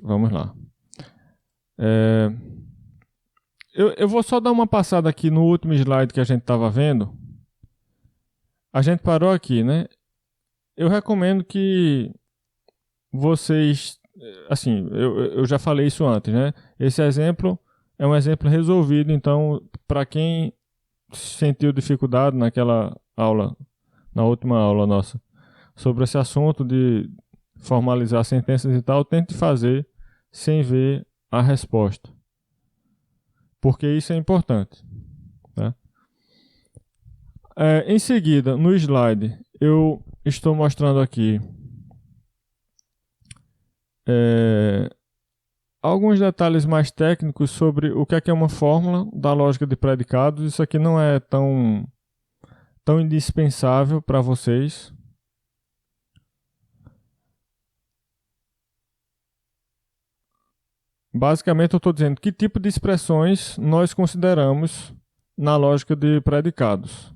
vamos lá. Eu vou só dar uma passada aqui no último slide que a gente estava vendo. A gente parou aqui, né? Eu recomendo que vocês... Assim, eu já falei isso antes, né? Esse exemplo é um exemplo resolvido, então, para quem sentiu dificuldade naquela aula, na última aula nossa, sobre esse assunto de formalizar sentenças e tal, tente fazer sem ver a resposta. Porque isso é importante. Tá? Em seguida, no slide, eu estou mostrando aqui alguns detalhes mais técnicos sobre o que é uma fórmula da lógica de predicados. Isso aqui não é tão indispensável para vocês. Basicamente, eu estou dizendo que tipo de expressões nós consideramos na lógica de predicados.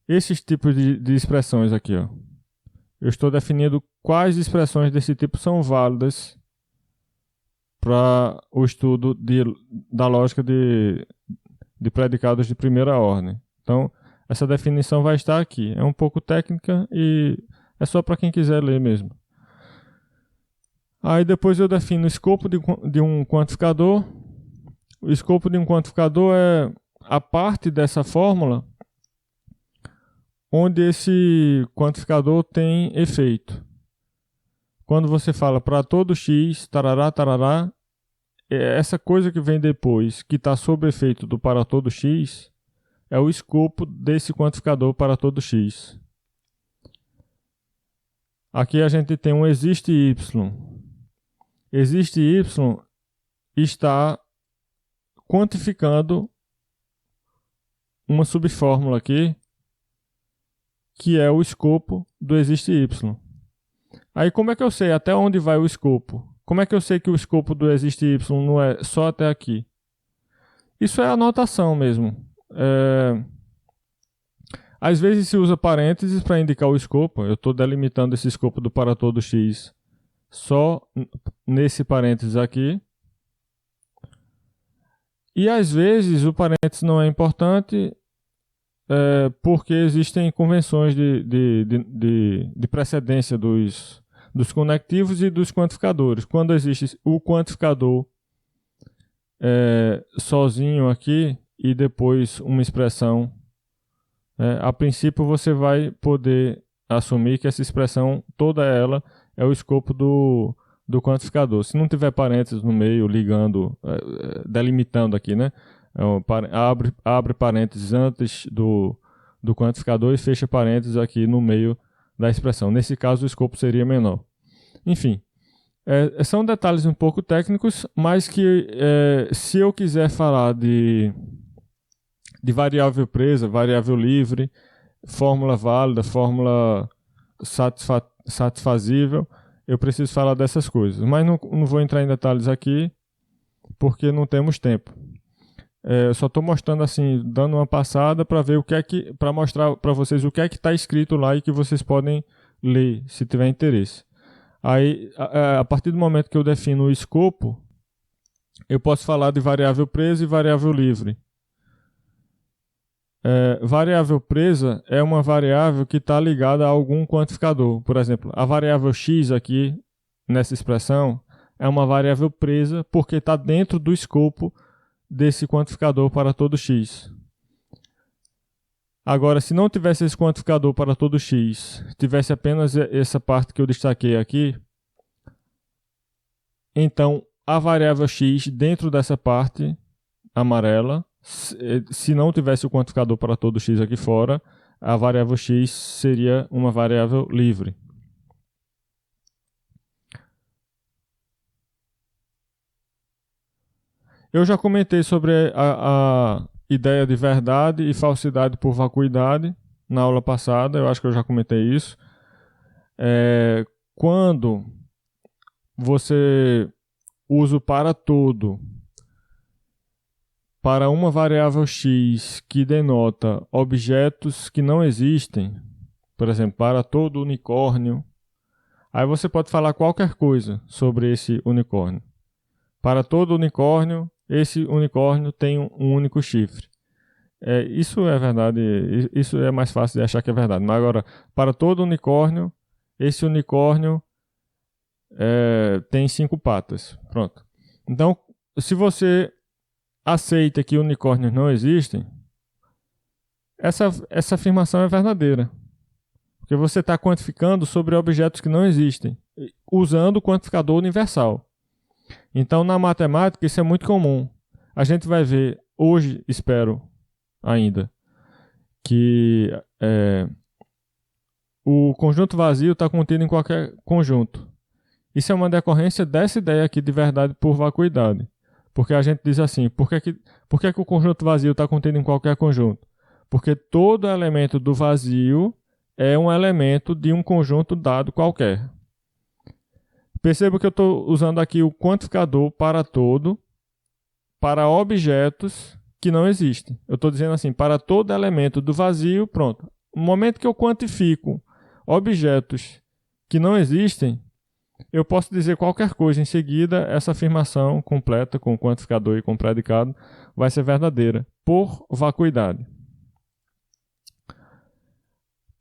Esses tipos de expressões aqui, ó. Eu estou definindo quais expressões desse tipo são válidas para o estudo da lógica de predicados de primeira ordem. Então, essa definição vai estar aqui. É um pouco técnica e é só para quem quiser ler mesmo. Aí depois eu defino o escopo de um quantificador. O escopo de um quantificador é a parte dessa fórmula onde esse quantificador tem efeito. Quando você fala para todo x, tarará, tarará, essa coisa que vem depois, que está sob efeito do para todo x, é o escopo desse quantificador para todo x. Aqui a gente tem um existe y. Existe y está quantificando uma subfórmula aqui, que é o escopo do existe y. Aí como é que eu sei até onde vai o escopo? Como é que eu sei que o escopo do existe y não é só até aqui? Isso é anotação mesmo. Às vezes se usa parênteses para indicar o escopo. Eu estou delimitando esse escopo do para todo x só nesse parênteses aqui. E às vezes o parênteses não é importante porque existem convenções de precedência dos conectivos e dos quantificadores. Quando existe o quantificador sozinho aqui e depois uma expressão, a princípio você vai poder assumir que essa expressão, toda ela, é o escopo do quantificador. Se não tiver parênteses no meio, ligando, delimitando aqui, né? Abre parênteses antes do quantificador e fecha parênteses aqui no meio da expressão. Nesse caso, o escopo seria menor. Enfim, são detalhes um pouco técnicos, mas que se eu quiser falar de variável presa, variável livre, fórmula válida, fórmula satisfazível, eu preciso falar dessas coisas. Mas não vou entrar em detalhes aqui, porque não temos tempo. Eu só estou mostrando assim, dando uma passada para ver para mostrar para vocês o que é que está escrito lá e que vocês podem ler, se tiver interesse. Aí, a partir do momento que eu defino o escopo, eu posso falar de variável presa e variável livre. Variável presa é uma variável que está ligada a algum quantificador. Por exemplo, a variável x aqui, nessa expressão, é uma variável presa porque está dentro do escopo desse quantificador para todo x. Agora, se não tivesse esse quantificador para todo x, tivesse apenas essa parte que eu destaquei aqui, então a variável x dentro dessa parte amarela, se não tivesse o quantificador para todo x aqui fora, a variável x seria uma variável livre. Eu já comentei sobre a ideia de verdade e falsidade por vacuidade na aula passada, eu acho que eu já comentei isso. Quando você usa o para todo para uma variável x que denota objetos que não existem, por exemplo, para todo unicórnio, Aí você pode falar qualquer coisa sobre esse unicórnio. Para todo unicórnio, esse unicórnio tem um único chifre. Isso é verdade, isso é mais fácil de achar que é verdade. Mas agora, para todo unicórnio, esse unicórnio tem 5 patas. Pronto. Então, se você aceita que unicórnios não existem, essa afirmação é verdadeira. Porque você está quantificando sobre objetos que não existem, usando o quantificador universal. Então, na matemática, isso é muito comum. A gente vai ver hoje, espero ainda, que o conjunto vazio está contido em qualquer conjunto. Isso é uma decorrência dessa ideia aqui de verdade por vacuidade. Porque a gente diz assim, por que o conjunto vazio está contido em qualquer conjunto? Porque todo elemento do vazio é um elemento de um conjunto dado qualquer. Perceba que eu estou usando aqui o quantificador para objetos que não existem. Eu estou dizendo assim, para todo elemento do vazio, pronto. No momento que eu quantifico objetos que não existem, eu posso dizer qualquer coisa em seguida, essa afirmação completa com quantificador e com predicado vai ser verdadeira, por vacuidade.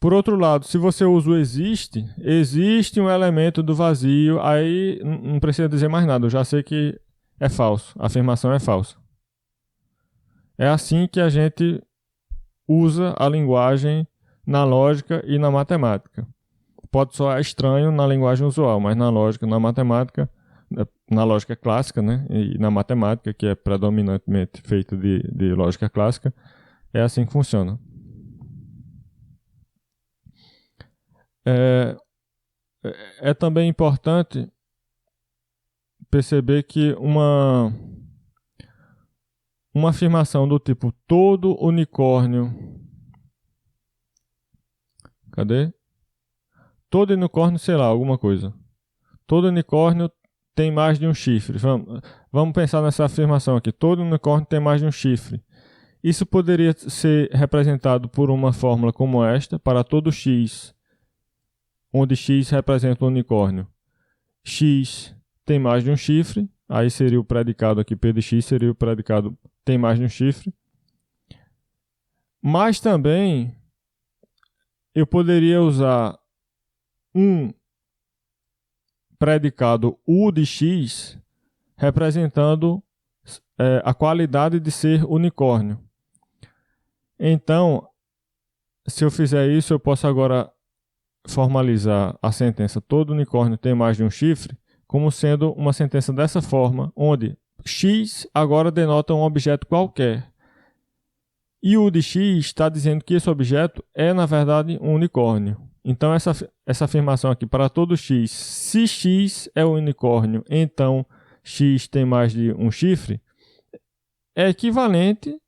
Por outro lado, se você usa o existe um elemento do vazio, aí não precisa dizer mais nada, eu já sei que é falso, a afirmação é falsa. É assim que a gente usa a linguagem na lógica e na matemática. Pode soar estranho na linguagem usual, mas na lógica, na matemática, na lógica clássica, né, e na matemática, que é predominantemente feita de lógica clássica, é assim que funciona. É também importante perceber que uma afirmação do tipo todo unicórnio. Cadê? Todo unicórnio, sei lá, alguma coisa. Todo unicórnio tem mais de um chifre. Vamos pensar nessa afirmação aqui. Todo unicórnio tem mais de um chifre. Isso poderia ser representado por uma fórmula como esta, para todo x, onde x representa o unicórnio. X tem mais de um chifre, aí seria o predicado aqui, P de x seria o predicado tem mais de um chifre. Mas também eu poderia usar um predicado U de x representando a qualidade de ser unicórnio. Então, se eu fizer isso, eu posso agora formalizar a sentença todo unicórnio tem mais de um chifre como sendo uma sentença dessa forma, onde x agora denota um objeto qualquer. E o de x está dizendo que esse objeto é, na verdade, um unicórnio. Então, essa afirmação aqui, para todo x, se x é um unicórnio, então x tem mais de um chifre, é equivalente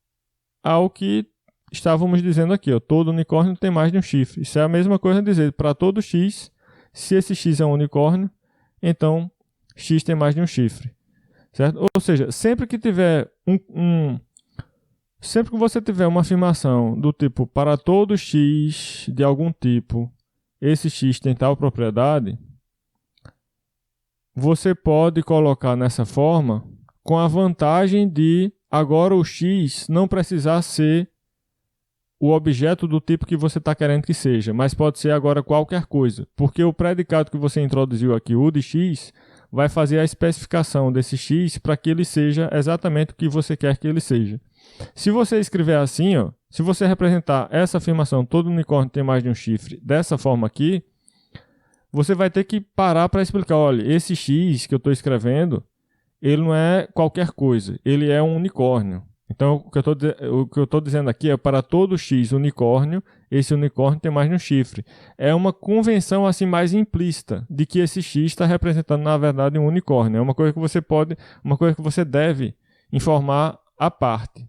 ao que estávamos dizendo aqui. Todo unicórnio tem mais de um chifre. Isso é a mesma coisa dizer, para todo x, se esse x é um unicórnio, então x tem mais de um chifre. Certo? Ou seja, sempre que tiver sempre que você tiver uma afirmação do tipo para todo x de algum tipo, esse x tem tal propriedade, você pode colocar nessa forma com a vantagem de agora o x não precisar ser o objeto do tipo que você está querendo que seja, mas pode ser agora qualquer coisa, porque o predicado que você introduziu aqui, o de x, vai fazer a especificação desse x para que ele seja exatamente o que você quer que ele seja. Se você escrever assim, se você representar essa afirmação, todo unicórnio tem mais de um chifre, dessa forma aqui, você vai ter que parar para explicar, olha, esse x que eu estou escrevendo, ele não é qualquer coisa, ele é um unicórnio. Então, o que eu estou dizendo aqui é para todo x unicórnio, esse unicórnio tem mais de um chifre. É uma convenção assim mais implícita de que esse x está representando, na verdade, um unicórnio. É uma coisa que você deve informar à parte.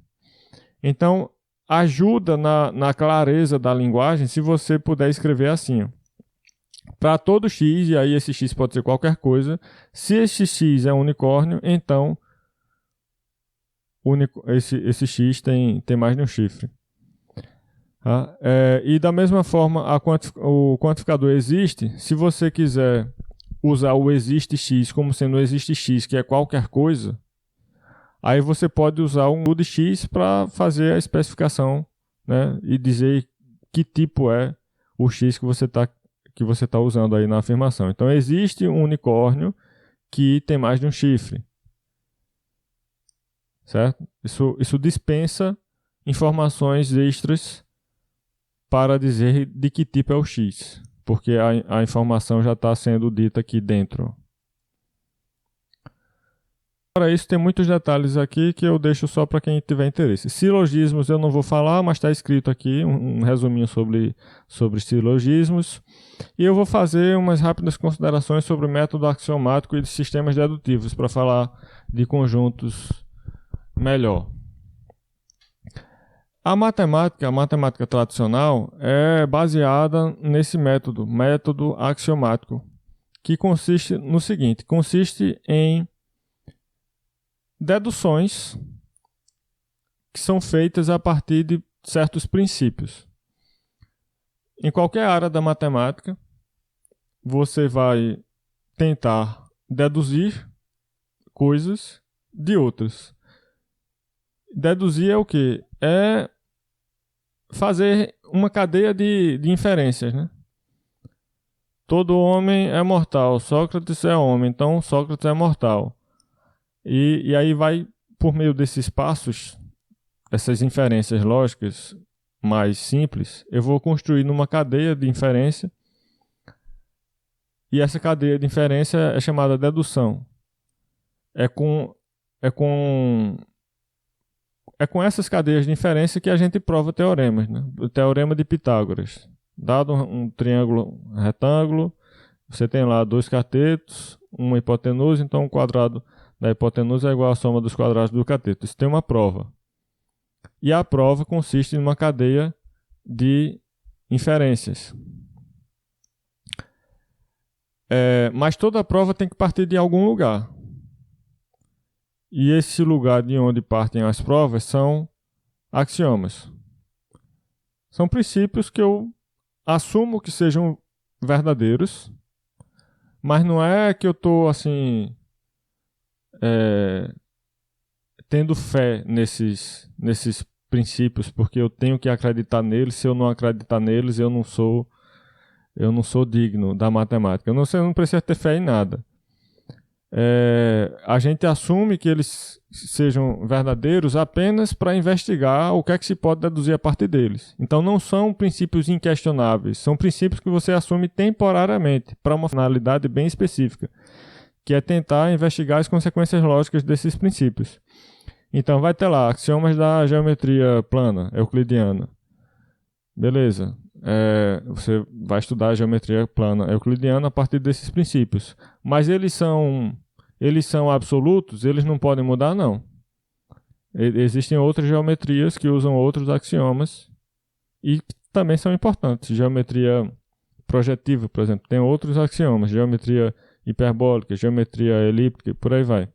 Então, ajuda na clareza da linguagem se você puder escrever assim. Para todo x, e aí esse x pode ser qualquer coisa, se esse x é um unicórnio, então esse x tem mais de um chifre. E da mesma forma, o quantificador existe. Se você quiser usar o existe x como sendo existe x, que é qualquer coisa, aí você pode usar o include x para fazer a especificação, né, e dizer que tipo é o x que você tá usando aí na afirmação. Então, existe um unicórnio que tem mais de um chifre, certo? Isso dispensa informações extras para dizer de que tipo é o x, porque a informação já está sendo dita aqui dentro. Para isso, tem muitos detalhes aqui que eu deixo só para quem tiver interesse. Silogismos eu não vou falar, mas está escrito aqui um resuminho sobre silogismos. E eu vou fazer umas rápidas considerações sobre o método axiomático e de sistemas dedutivos, para falar de conjuntos melhor. A matemática tradicional é baseada nesse método axiomático, que consiste no seguinte: consiste em deduções que são feitas a partir de certos princípios. Em qualquer área da matemática, você vai tentar deduzir coisas de outras. Deduzir é o quê? É fazer uma cadeia de inferências, né? Todo homem é mortal, Sócrates é homem, então Sócrates é mortal. E aí vai, por meio desses passos, essas inferências lógicas mais simples, eu vou construir numa cadeia de inferência, e essa cadeia de inferência é chamada dedução. É com essas cadeias de inferência que a gente prova teoremas, né? O teorema de Pitágoras. Dado um triângulo retângulo, você tem lá dois catetos, uma hipotenusa, então o quadrado da hipotenusa é igual à soma dos quadrados do cateto. Isso tem uma prova. E a prova consiste em uma cadeia de inferências. Mas toda a prova tem que partir de algum lugar. E esse lugar de onde partem as provas são axiomas. São princípios que eu assumo que sejam verdadeiros, mas não é que eu estou assim tendo fé nesses princípios, porque eu tenho que acreditar neles. Se eu não acreditar neles, eu não sou digno da matemática. Você não precisa ter fé em nada. A gente assume que eles sejam verdadeiros apenas para investigar o que é que se pode deduzir a partir deles. Então não são princípios inquestionáveis, são princípios que você assume temporariamente para uma finalidade bem específica, que é tentar investigar as consequências lógicas desses princípios. Então vai ter lá axiomas da geometria plana, euclidiana. Beleza. Você vai estudar a geometria plana euclidiana a partir desses princípios. Mas eles são absolutos? Eles não podem mudar? Não. Existem outras geometrias que usam outros axiomas e também são importantes. Geometria projetiva, por exemplo, tem outros axiomas. Geometria hiperbólica, geometria elíptica, por aí vai.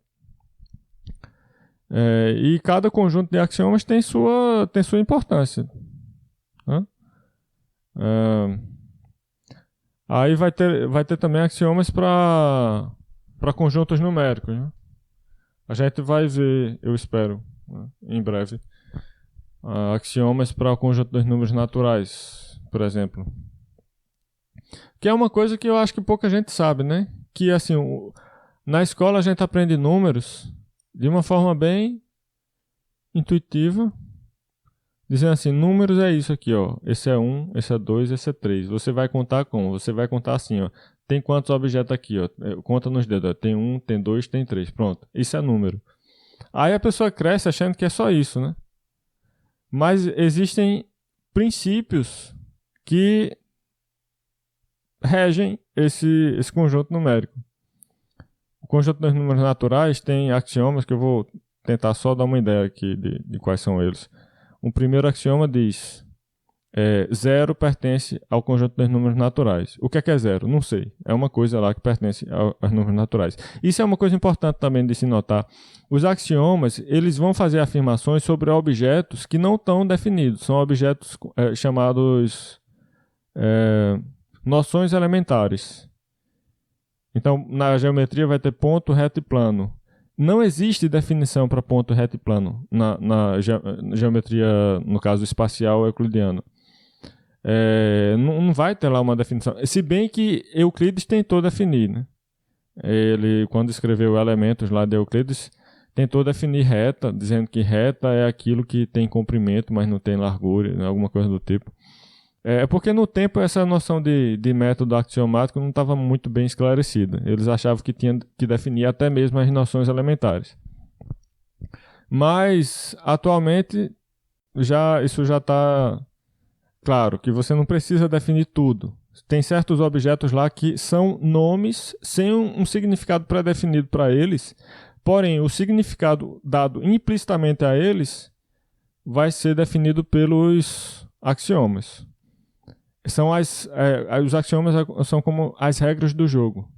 E cada conjunto de axiomas tem sua importância. Aí vai ter também axiomas para conjuntos numéricos, né? A gente vai ver, eu espero, né, em breve, axiomas para o conjunto dos números naturais, por exemplo. Que é uma coisa que eu acho que pouca gente sabe, né? Que assim, na escola a gente aprende números de uma forma bem intuitiva, dizendo assim: números é isso aqui, ó. Esse é 1, esse é 2, esse é 3. Você vai contar como? Você vai contar assim, ó. Tem quantos objetos aqui, ó? Conta nos dedos, ó. Tem 1, tem 2, tem 3. Pronto. Isso é número. Aí a pessoa cresce achando que é só isso, né? Mas existem princípios que regem esse conjunto numérico. O conjunto dos números naturais tem axiomas que eu vou tentar só dar uma ideia aqui de quais são eles. O primeiro axioma diz: zero pertence ao conjunto dos números naturais. O que é zero? Não sei. É uma coisa lá que pertence aos números naturais. Isso é uma coisa importante também de se notar. Os axiomas, eles vão fazer afirmações sobre objetos que não estão definidos. São objetos chamados noções elementares. Então, na geometria vai ter ponto, reto e plano. Não existe definição para ponto, reto e plano na geometria, no caso espacial euclidiana. Não vai ter lá uma definição. Se bem que Euclides tentou definir, né? Ele, quando escreveu Elementos lá de Euclides, tentou definir reta, dizendo que reta é aquilo que tem comprimento, mas não tem largura, alguma coisa do tipo. Porque no tempo essa noção de método axiomático não estava muito bem esclarecida. Eles achavam que tinha que definir até mesmo as noções elementares. Mas, atualmente, isso já está claro, que você não precisa definir tudo. Tem certos objetos lá que são nomes sem um significado pré-definido para eles, porém, o significado dado implicitamente a eles vai ser definido pelos axiomas. Os axiomas são como as regras do jogo.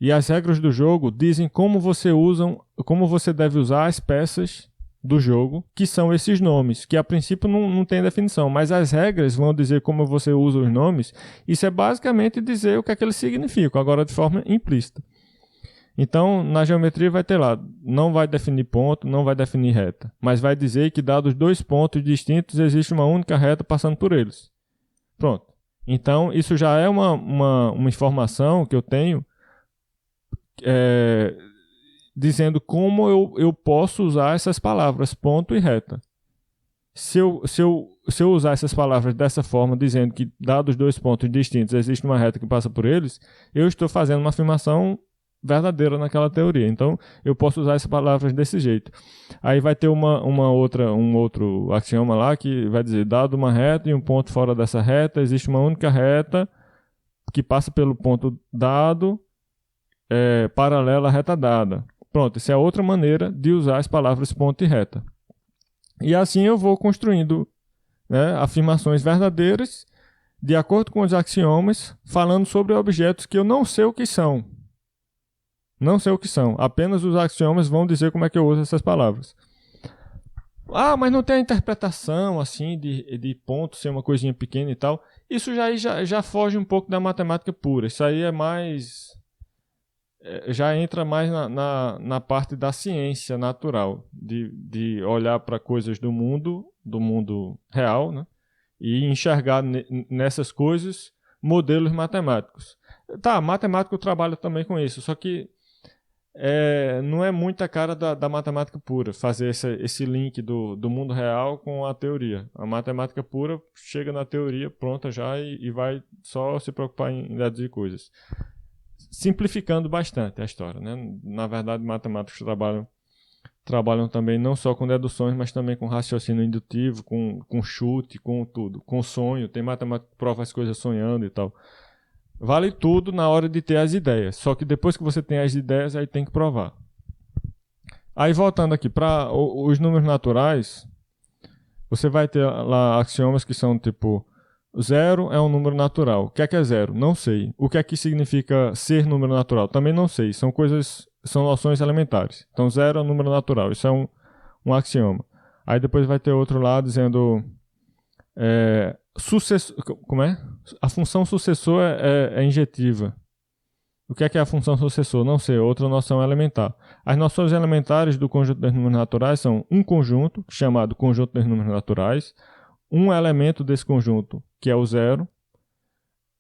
E as regras do jogo dizem como você deve usar as peças do jogo, que são esses nomes, que a princípio não tem definição, mas as regras vão dizer como você usa os nomes. Isso é basicamente dizer o que é que eles significam, agora de forma implícita. Então, na geometria vai ter lá, não vai definir ponto, não vai definir reta, mas vai dizer que dados dois pontos distintos, existe uma única reta passando por eles. Pronto. Então, isso já é uma informação que eu tenho dizendo como eu posso usar essas palavras, ponto e reta. Se eu usar essas palavras dessa forma, dizendo que dados dois pontos distintos, existe uma reta que passa por eles, eu estou fazendo uma afirmação verdadeira naquela teoria. Então, eu posso usar essas palavras desse jeito. Aí vai ter um outro axioma lá que vai dizer, dado uma reta e um ponto fora dessa reta, existe uma única reta que passa pelo ponto dado, paralela à reta dada. Pronto, essa é outra maneira de usar as palavras ponto e reta. E assim eu vou construindo, né, afirmações verdadeiras de acordo com os axiomas, falando sobre objetos que eu não sei o que são. Não sei o que são. Apenas os axiomas vão dizer como é que eu uso essas palavras. Ah, mas não tem a interpretação assim de ponto ser uma coisinha pequena e tal. Isso já foge um pouco da matemática pura. Isso aí é mais... já entra mais na parte da ciência natural. De olhar para coisas do mundo real, né? E enxergar nessas coisas modelos matemáticos. Tá, matemático trabalha também com isso, só que não é muita cara da matemática pura fazer esse link do mundo real com a teoria. A matemática pura chega na teoria pronta já e vai só se preocupar em deduzir coisas. Simplificando bastante a história, né? Na verdade, matemáticos trabalham também não só com deduções, mas também com raciocínio indutivo, com chute, com tudo, com sonho. Tem matemática que prova as coisas sonhando e tal. Vale tudo na hora de ter as ideias. Só que depois que você tem as ideias, aí tem que provar. Aí voltando aqui para os números naturais, você vai ter lá axiomas que são tipo 0 é um número natural. O que é zero? Não sei. O que é que significa ser número natural? Também não sei. São noções elementares. Então 0 é um número natural. Isso é um axioma. Aí depois vai ter outro lá dizendo como é? A função sucessor é injetiva. O que é a função sucessor? Não sei, outra noção elementar. As noções elementares do conjunto dos números naturais são um conjunto, chamado conjunto dos números naturais, um elemento desse conjunto, que é o zero,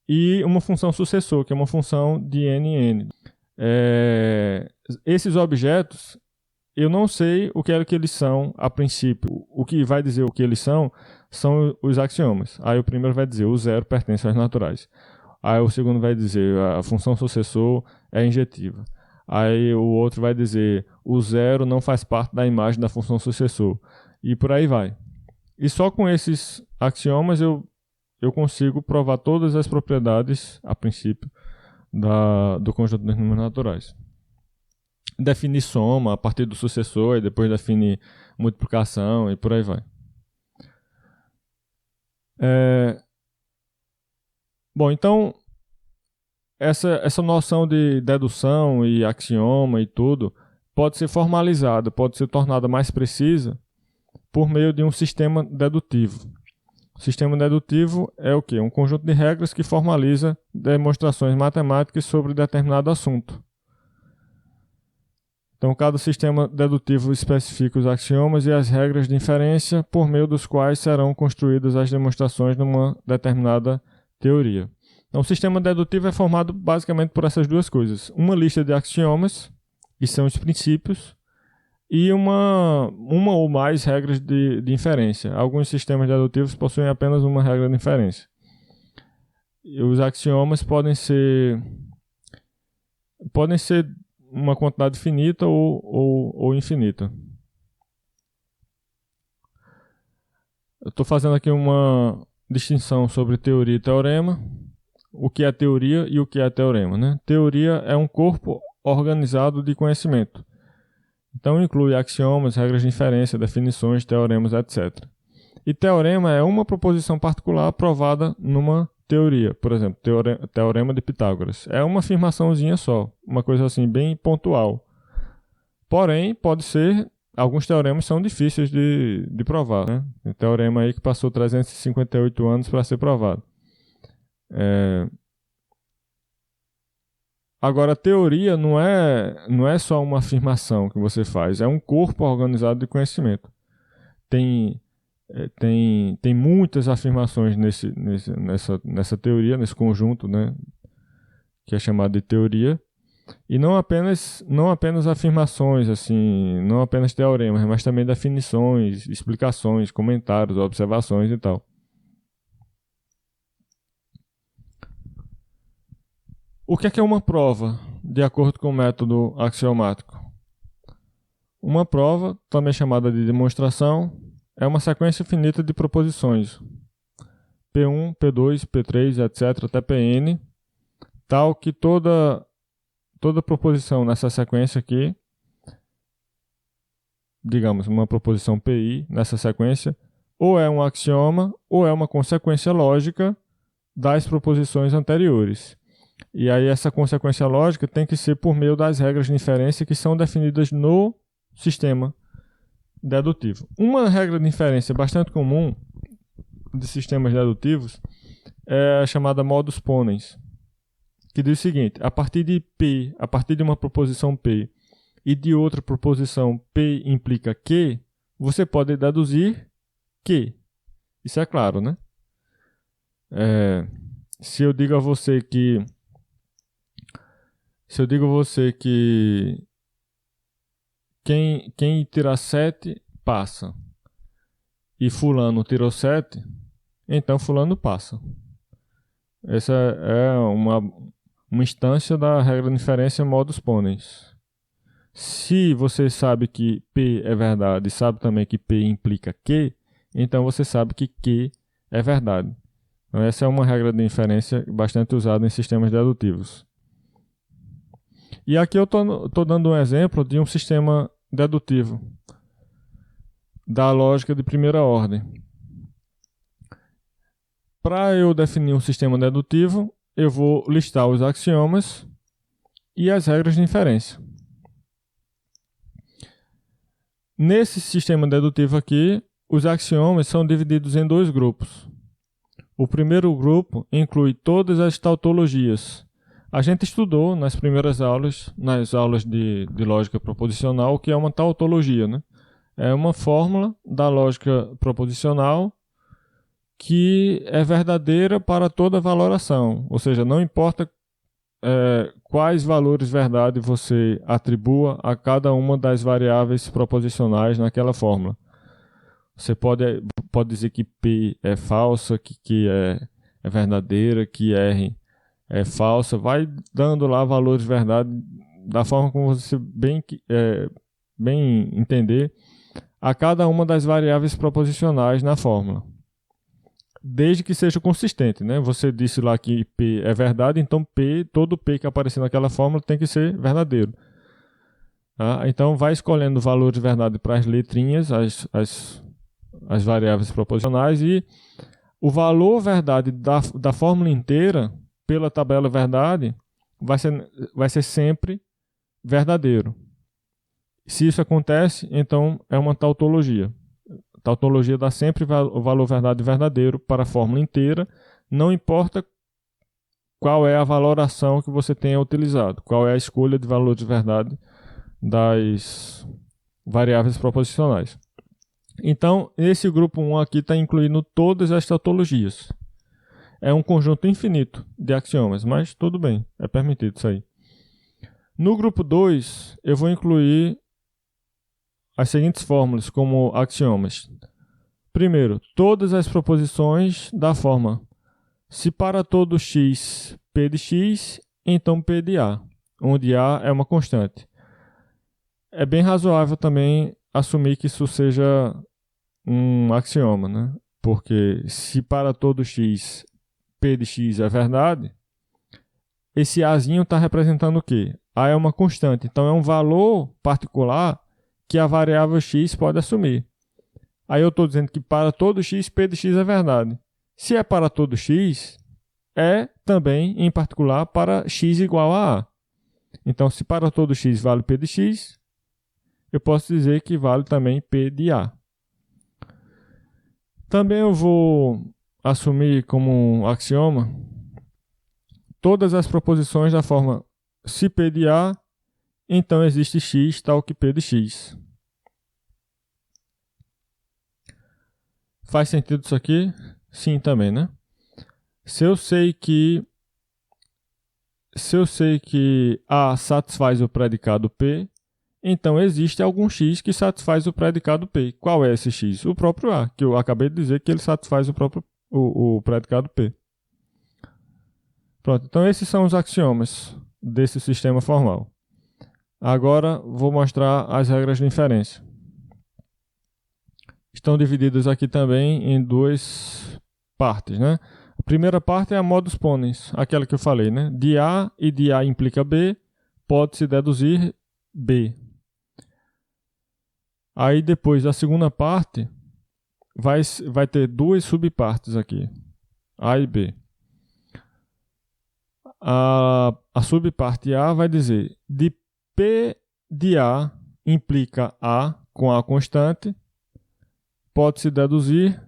e uma função sucessor, que é uma função de n em n. Esses objetos, eu não sei o que é que eles são a princípio. O que vai dizer o que eles são os axiomas. Aí o primeiro vai dizer o zero pertence aos naturais. Aí o segundo vai dizer a função sucessor é injetiva. Aí o outro vai dizer o zero não faz parte da imagem da função sucessor. E por aí vai. E só com esses axiomas eu consigo provar todas as propriedades, a princípio, do conjunto dos números naturais. Definir soma a partir do sucessor e depois definir multiplicação e por aí vai. Bom, então essa noção de dedução e axioma e tudo pode ser formalizada, pode ser tornada mais precisa por meio de um sistema dedutivo. Sistema dedutivo é o quê? Um conjunto de regras que formaliza demonstrações matemáticas sobre determinado assunto. Então, cada sistema dedutivo especifica os axiomas e as regras de inferência por meio dos quais serão construídas as demonstrações numa determinada teoria. Então, o sistema dedutivo é formado basicamente por essas duas coisas. Uma lista de axiomas, que são os princípios, e uma ou mais regras de inferência. Alguns sistemas dedutivos possuem apenas uma regra de inferência. E os axiomas podem ser uma quantidade finita ou infinita. Eu estou fazendo aqui uma distinção sobre teoria e teorema. O que é teoria e o que é teorema, né? Teoria é um corpo organizado de conhecimento. Então inclui axiomas, regras de inferência, definições, teoremas, etc. E teorema é uma proposição particular provada numa teoria. Por exemplo, teorema de Pitágoras. É uma afirmaçãozinha só, uma coisa assim bem pontual. Porém, alguns teoremas são difíceis de provar, né? Tem teorema aí que passou 358 anos para ser provado. Agora, a teoria não é só uma afirmação que você faz, é um corpo organizado de conhecimento. Tem muitas afirmações nessa teoria, nesse conjunto, né, que é chamado de teoria, e não apenas afirmações, assim, não apenas teoremas, mas também definições, explicações, comentários, observações e tal. O que é uma prova, de acordo com o método axiomático? Uma prova, também chamada de demonstração, é uma sequência finita de proposições, P1, P2, P3, etc., até Pn, tal que toda proposição nessa sequência aqui, digamos, uma proposição Pi nessa sequência, ou é um axioma ou é uma consequência lógica das proposições anteriores. E aí essa consequência lógica tem que ser por meio das regras de inferência que são definidas no sistema dedutivo. Uma regra de inferência bastante comum de sistemas dedutivos é a chamada modus ponens, que diz o seguinte: a partir de uma proposição P e de outra proposição P implica Q, você pode deduzir Q. Isso é claro, né? Se eu digo a você que quem tirar 7 passa e fulano tirou 7, então fulano passa. Essa é uma instância da regra de inferência modus ponens. Se você sabe que P é verdade e sabe também que P implica Q, então você sabe que Q é verdade. Então, essa é uma regra de inferência bastante usada em sistemas dedutivos. E aqui eu estou dando um exemplo de um sistema dedutivo da lógica de primeira ordem. Para eu definir um sistema dedutivo, eu vou listar os axiomas e as regras de inferência. Nesse sistema dedutivo aqui, os axiomas são divididos em dois grupos. O primeiro grupo inclui todas as tautologias. A gente estudou nas primeiras aulas, nas aulas de lógica proposicional, o que é uma tautologia, né? É uma fórmula da lógica proposicional que é verdadeira para toda valoração. Ou seja, não importa quais valores verdade você atribua a cada uma das variáveis proposicionais naquela fórmula. Você pode dizer que P é falsa, que Q é verdadeira, que R é falsa, vai dando lá valores de verdade da forma como você bem entender a cada uma das variáveis proposicionais na fórmula. Desde que seja consistente, né? Você disse lá que P é verdade, então todo P que aparecer naquela fórmula tem que ser verdadeiro. Tá? Então vai escolhendo valores de verdade para as letrinhas, as variáveis proposicionais, e o valor verdade da fórmula inteira pela tabela verdade vai ser sempre verdadeiro. Se isso acontece, então é uma tautologia. tautologia dá sempre o valor verdade verdadeiro para a fórmula inteira, não importa qual é a valoração que você tenha utilizado, qual é a escolha de valor de verdade das variáveis proposicionais. Então, esse grupo 1 aqui está incluindo todas as tautologias. É um conjunto infinito de axiomas, mas tudo bem, é permitido isso aí. No grupo 2, eu vou incluir as seguintes fórmulas como axiomas. Primeiro, todas as proposições da forma: se para todo x P de x, então P de A, onde A é uma constante. É bem razoável também assumir que isso seja um axioma, né? Porque se para todo x P de x é verdade, esse Azinho está representando o quê? A é uma constante, então é um valor particular que a variável x pode assumir. Aí eu estou dizendo que para todo x, P de x é verdade. Se é para todo x, é também, em particular, para x igual a A. Então, se para todo x vale P de x, eu posso dizer que vale também P de A. Também eu vou assumir como um axioma todas as proposições da forma: se P de A, então existe x tal que P de x. Faz sentido isso aqui? Sim, também, né? Se eu sei que A satisfaz o predicado P, então existe algum x que satisfaz o predicado P. Qual é esse x? O próprio A, que eu acabei de dizer que ele satisfaz o predicado P. Pronto, então esses são os axiomas desse sistema formal. Agora vou mostrar as regras de inferência. Estão divididas aqui também em duas partes, né? A primeira parte é a modus ponens, aquela que eu falei, né? De A e de A implica B, pode-se deduzir B. Aí depois, a segunda parte, vai ter duas subpartes aqui, A e B. A subparte A vai dizer: de P de A implica A com A constante, pode-se deduzir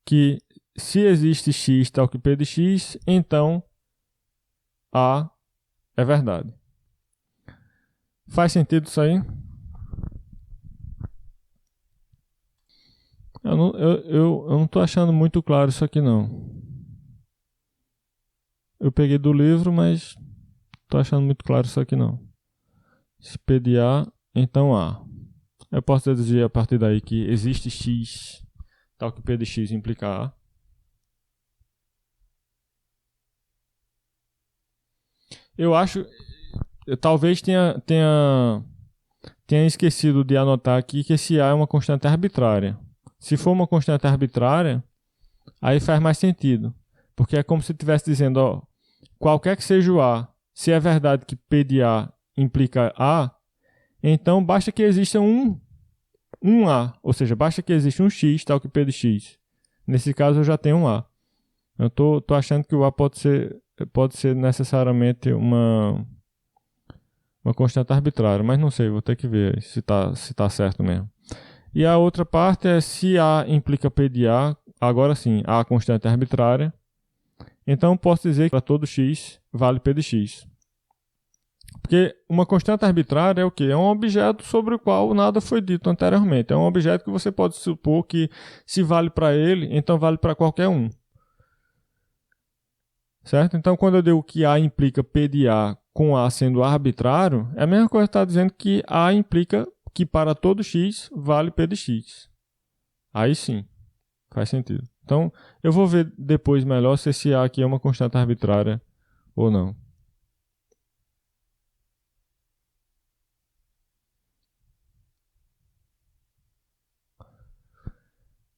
que se existe x tal que P de x, então A é verdade. Faz sentido isso aí? Eu não estou achando muito claro isso aqui não. Eu peguei do livro, mas estou achando muito claro isso aqui não. Se P de A, então A. Eu posso deduzir a partir daí que existe x tal que P de x implica A. Eu acho, eu talvez tenha esquecido de anotar aqui que esse A é uma constante arbitrária. Se for uma constante arbitrária, aí faz mais sentido. Porque é como se estivesse dizendo, ó, qualquer que seja o A, se é verdade que P de A implica A, então basta que exista um A, ou seja, basta que exista um x tal que P de x. Nesse caso eu já tenho um A. Eu tô achando que o A pode ser necessariamente uma constante arbitrária, mas não sei, vou ter que ver se tá certo mesmo. E a outra parte é se A implica P de A, agora sim, A constante arbitrária. Então posso dizer que para todo x vale P de x. Porque uma constante arbitrária é o quê? É um objeto sobre o qual nada foi dito anteriormente. É um objeto que você pode supor que se vale para ele, então vale para qualquer um. Certo? Então quando eu digo que A implica P de A com A sendo arbitrário, é a mesma coisa que está dizendo que A implica que para todo x vale P de x. Aí sim, faz sentido. Então, eu vou ver depois melhor se esse A aqui é uma constante arbitrária ou não.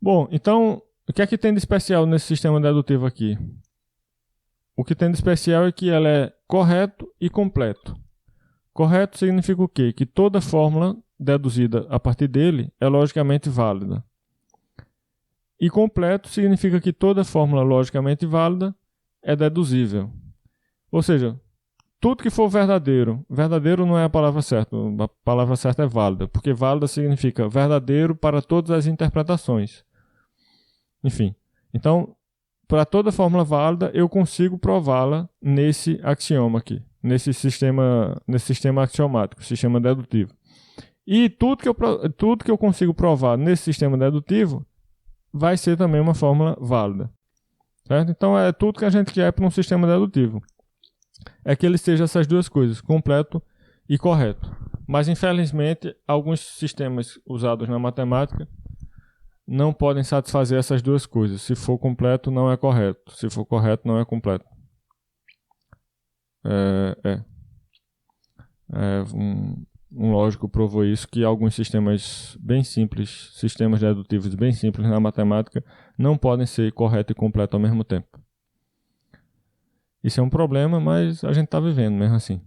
Bom, então, o que é que tem de especial nesse sistema dedutivo aqui? O que tem de especial é que ela é correto e completo. Correto significa o quê? Que toda fórmula deduzida a partir dele é logicamente válida. E completo significa que toda fórmula logicamente válida é deduzível. Ou seja, tudo que for verdadeiro, verdadeiro não é a palavra certa é válida, porque válida significa verdadeiro para todas as interpretações. Enfim, então, para toda fórmula válida, eu consigo prová-la nesse axioma aqui, nesse sistema axiomático, sistema dedutivo. E tudo que eu consigo provar nesse sistema dedutivo vai ser também uma fórmula válida. Certo? Então, é tudo que a gente quer para um sistema dedutivo. É que ele seja essas duas coisas, completo e correto. Mas, infelizmente, alguns sistemas usados na matemática não podem satisfazer essas duas coisas. Se for completo, não é correto. Se for correto, não é completo. Um lógico provou isso, que alguns sistemas bem simples, sistemas dedutivos bem simples na matemática, não podem ser correto e completo ao mesmo tempo. Isso é um problema, mas a gente está vivendo mesmo assim.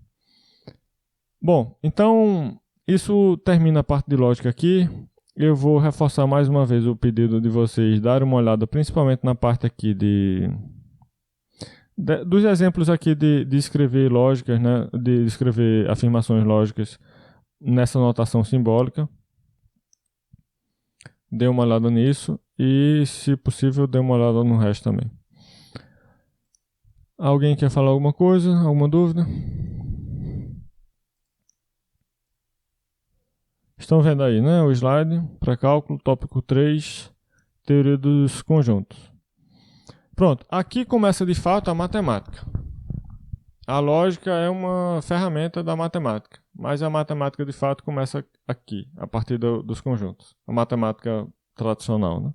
Bom, então isso termina a parte de lógica aqui. Eu vou reforçar mais uma vez o pedido de vocês darem uma olhada, principalmente na parte aqui dos exemplos aqui de escrever lógicas, né, de escrever afirmações lógicas nessa notação simbólica. Dê uma olhada nisso e, se possível, dê uma olhada no resto também. Alguém quer falar alguma coisa? Alguma dúvida? Estão vendo aí, né? O slide para cálculo, tópico 3, teoria dos conjuntos. Pronto, aqui começa de fato a matemática. A lógica é uma ferramenta da matemática, mas a matemática de fato começa aqui, a partir dos conjuntos. A matemática tradicional, né?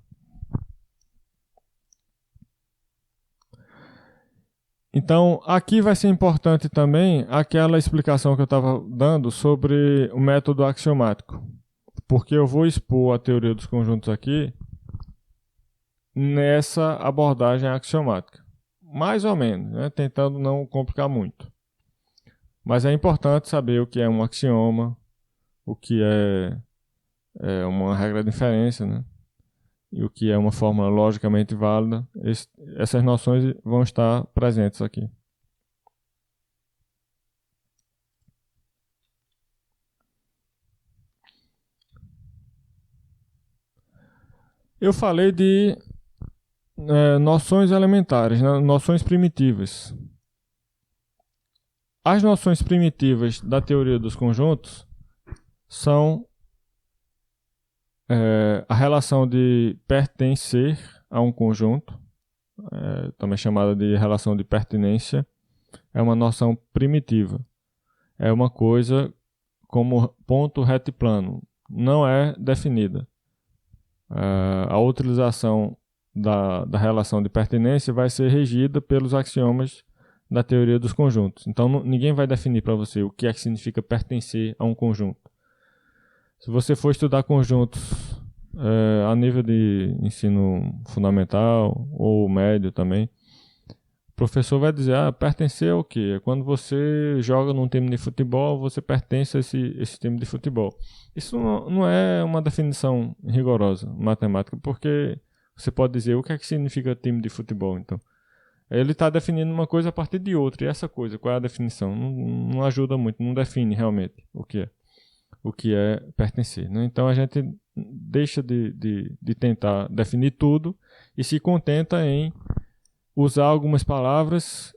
Então, aqui vai ser importante também aquela explicação que eu estava dando sobre o método axiomático, porque eu vou expor a teoria dos conjuntos aqui nessa abordagem axiomática, mais ou menos, né? Tentando não complicar muito. Mas é importante saber o que é um axioma, o que é uma regra de inferência, né? E o que é uma fórmula logicamente válida. Essas noções vão estar presentes aqui. Eu falei de noções elementares, né? Noções primitivas. As noções primitivas da teoria dos conjuntos são a relação de pertencer a um conjunto, também chamada de relação de pertinência, é uma noção primitiva. É uma coisa como ponto reto e plano, não é definida. A utilização da relação de pertinência vai ser regida pelos axiomas da teoria dos conjuntos. Então ninguém vai definir para você o que é que significa pertencer a um conjunto. Se você for estudar conjuntos a nível de ensino fundamental ou médio também, o professor vai dizer, pertencer ao quê? É quando você joga num time de futebol, você pertence a esse time de futebol. Isso não é uma definição rigorosa matemática, porque você pode dizer o que é que significa time de futebol, então. Ele está definindo uma coisa a partir de outra, e essa coisa, qual é a definição? Não ajuda muito, não define realmente o que é pertencer, né? Então a gente deixa de tentar definir tudo e se contenta em usar algumas palavras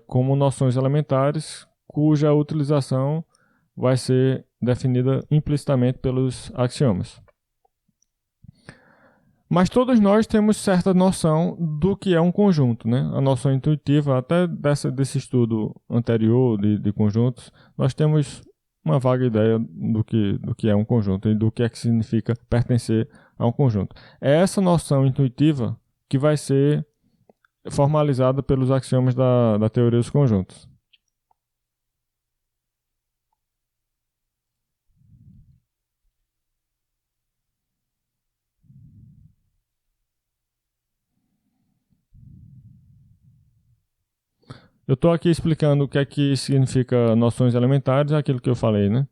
como noções elementares, cuja utilização vai ser definida implicitamente pelos axiomas. Mas todos nós temos certa noção do que é um conjunto, né? A noção intuitiva, até desse estudo anterior de conjuntos, nós temos uma vaga ideia do que é um conjunto e do que é que significa pertencer a um conjunto. É essa noção intuitiva que vai ser formalizada pelos axiomas da teoria dos conjuntos. Eu estou aqui explicando o que é que significa noções elementares, aquilo que eu falei, né?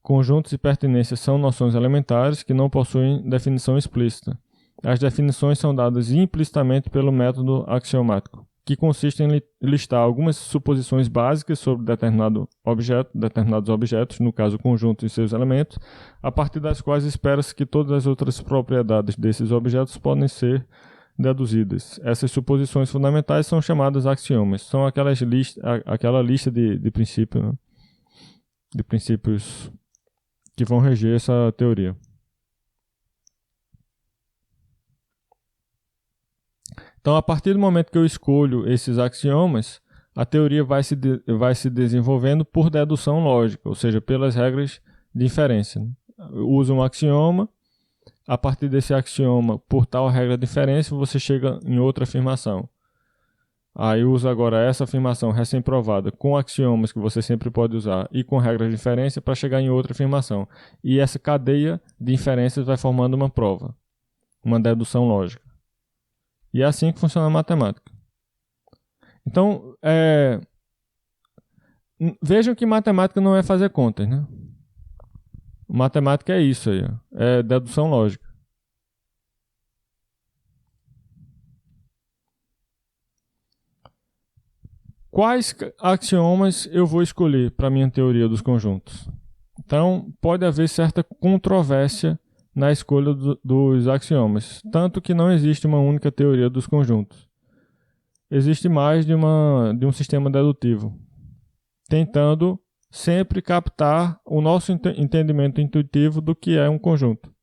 Conjuntos e pertinências são noções elementares que não possuem definição explícita. As definições são dadas implicitamente pelo método axiomático, que consiste em listar algumas suposições básicas sobre determinado objeto, determinados objetos, no caso conjuntos e seus elementos, a partir das quais espera-se que todas as outras propriedades desses objetos podem ser deduzidas. Essas suposições fundamentais são chamadas axiomas. São aquela lista de princípios, né? De princípios que vão reger essa teoria. Então, a partir do momento que eu escolho esses axiomas, a teoria vai se desenvolvendo por dedução lógica, ou seja, pelas regras de inferência. Eu uso um axioma, a partir desse axioma, por tal regra de inferência, você chega em outra afirmação. Aí eu uso agora essa afirmação recém-provada com axiomas que você sempre pode usar e com regras de inferência para chegar em outra afirmação. E essa cadeia de inferências vai formando uma prova, uma dedução lógica. E é assim que funciona a matemática. Então, vejam que matemática não é fazer contas, né? Matemática é isso aí, é dedução lógica. Quais axiomas eu vou escolher para a minha teoria dos conjuntos? Então, pode haver certa controvérsia na escolha dos axiomas, tanto que não existe uma única teoria dos conjuntos. Existe mais de um sistema dedutivo, tentando sempre captar o nosso entendimento intuitivo do que é um conjunto.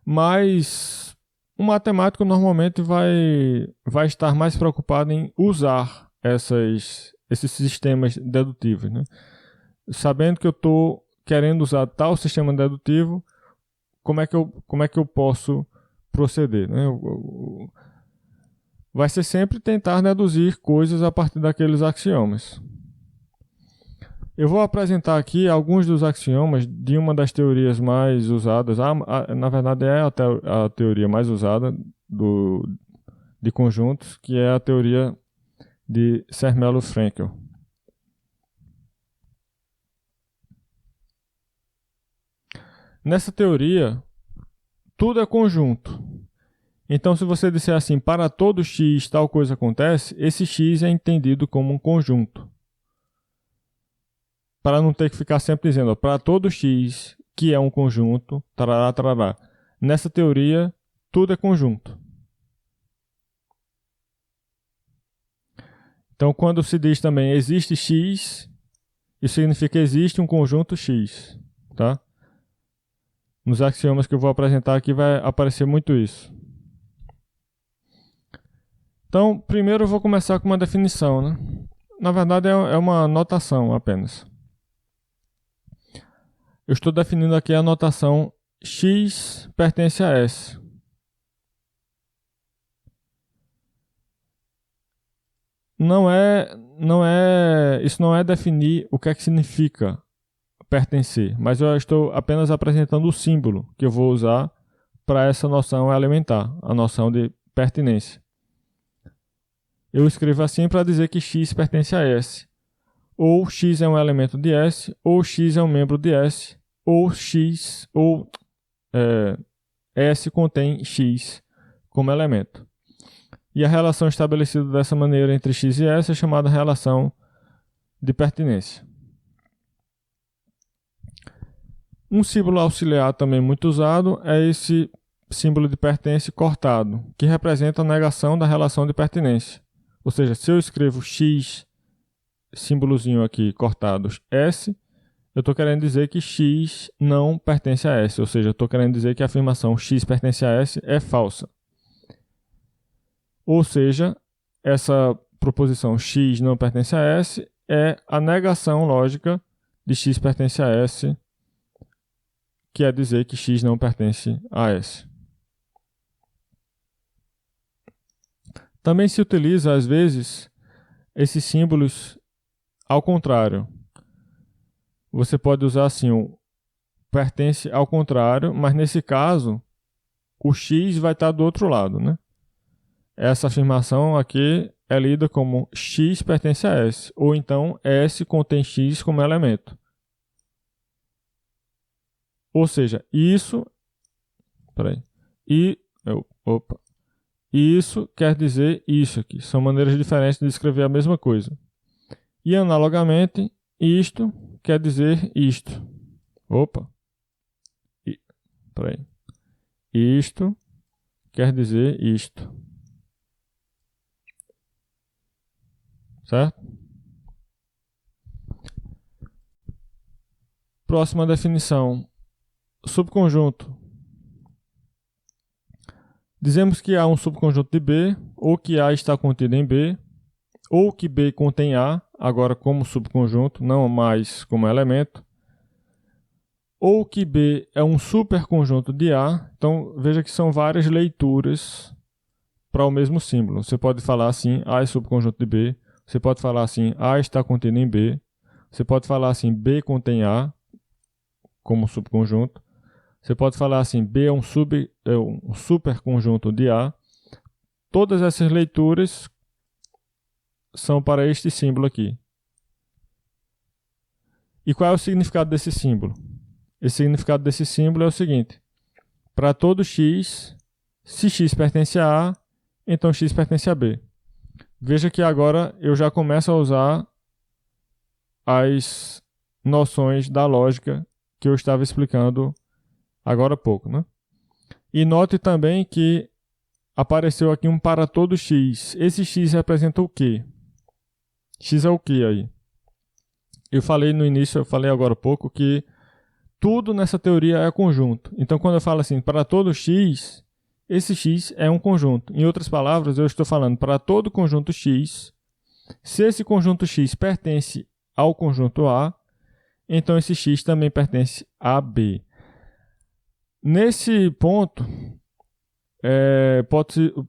Mas o matemático normalmente vai estar mais preocupado em usar esses sistemas dedutivos, né? Sabendo que eu estou querendo usar tal sistema dedutivo, como é que eu posso proceder, né? Vai ser sempre tentar deduzir coisas a partir daqueles axiomas. Eu vou apresentar aqui alguns dos axiomas de uma das teorias mais usadas, na verdade é a teoria mais usada de conjuntos, que é a teoria de Zermelo-Fraenkel. Nessa teoria, tudo é conjunto. Então, se você disser assim, para todo x tal coisa acontece, esse x é entendido como um conjunto. Para não ter que ficar sempre dizendo, para todo x que é um conjunto, tarará, tarará. Nessa teoria, tudo é conjunto. Então, quando se diz também existe x, isso significa que existe um conjunto x, tá? Nos axiomas que eu vou apresentar aqui vai aparecer muito isso. Então, primeiro eu vou começar com uma definição, né? Na verdade, é uma notação apenas. Eu estou definindo aqui a notação x pertence a S. Isso não é definir o que é que significa pertencer, mas eu estou apenas apresentando o símbolo que eu vou usar para essa noção elementar, a noção de pertinência. Eu escrevo assim para dizer que x pertence a S. Ou x é um elemento de S, ou x é um membro de S, ou S contém x como elemento. E a relação estabelecida dessa maneira entre x e S é chamada relação de pertinência. Um símbolo auxiliar também muito usado é esse símbolo de pertence cortado, que representa a negação da relação de pertinência. Ou seja, se eu escrevo x, símbolozinho aqui cortado, S, eu estou querendo dizer que x não pertence a S. Ou seja, eu estou querendo dizer que a afirmação x pertence a S é falsa. Ou seja, essa proposição x não pertence a S é a negação lógica de x pertence a S, que é dizer que x não pertence a S. Também se utiliza, às vezes, esses símbolos ao contrário. Você pode usar assim, o pertence ao contrário, mas nesse caso, o x vai estar do outro lado, né? Essa afirmação aqui é lida como x pertence a S, ou então S contém x como elemento. Ou seja, isso quer dizer isso aqui. São maneiras diferentes de escrever a mesma coisa. E analogamente, isto quer dizer isto. Opa! Peraí. Isto quer dizer isto. Certo? Próxima definição. Subconjunto. Dizemos que há um subconjunto de B, ou que A está contido em B, ou que B contém A, agora como subconjunto, não mais como elemento, ou que B é um superconjunto de A. Então, veja que são várias leituras para o mesmo símbolo. Você pode falar assim, A é subconjunto de B. Você pode falar assim, A está contido em B. Você pode falar assim, B contém A, como subconjunto. Você pode falar assim, B é um superconjunto de A. Todas essas leituras são para este símbolo aqui. E qual é o significado desse símbolo? Esse significado desse símbolo é o seguinte: para todo x, se x pertence a A, então x pertence a B. Veja que agora eu já começo a usar as noções da lógica que eu estava explicando agora há pouco, né? E note também que apareceu aqui um para todo x. Esse x representa o quê? X é o quê aí? Eu falei no início, eu falei agora há pouco que tudo nessa teoria é conjunto. Então, quando eu falo assim, para todo x, esse x é um conjunto. Em outras palavras, eu estou falando para todo conjunto x, se esse conjunto x pertence ao conjunto A, então esse x também pertence a B. Nesse ponto,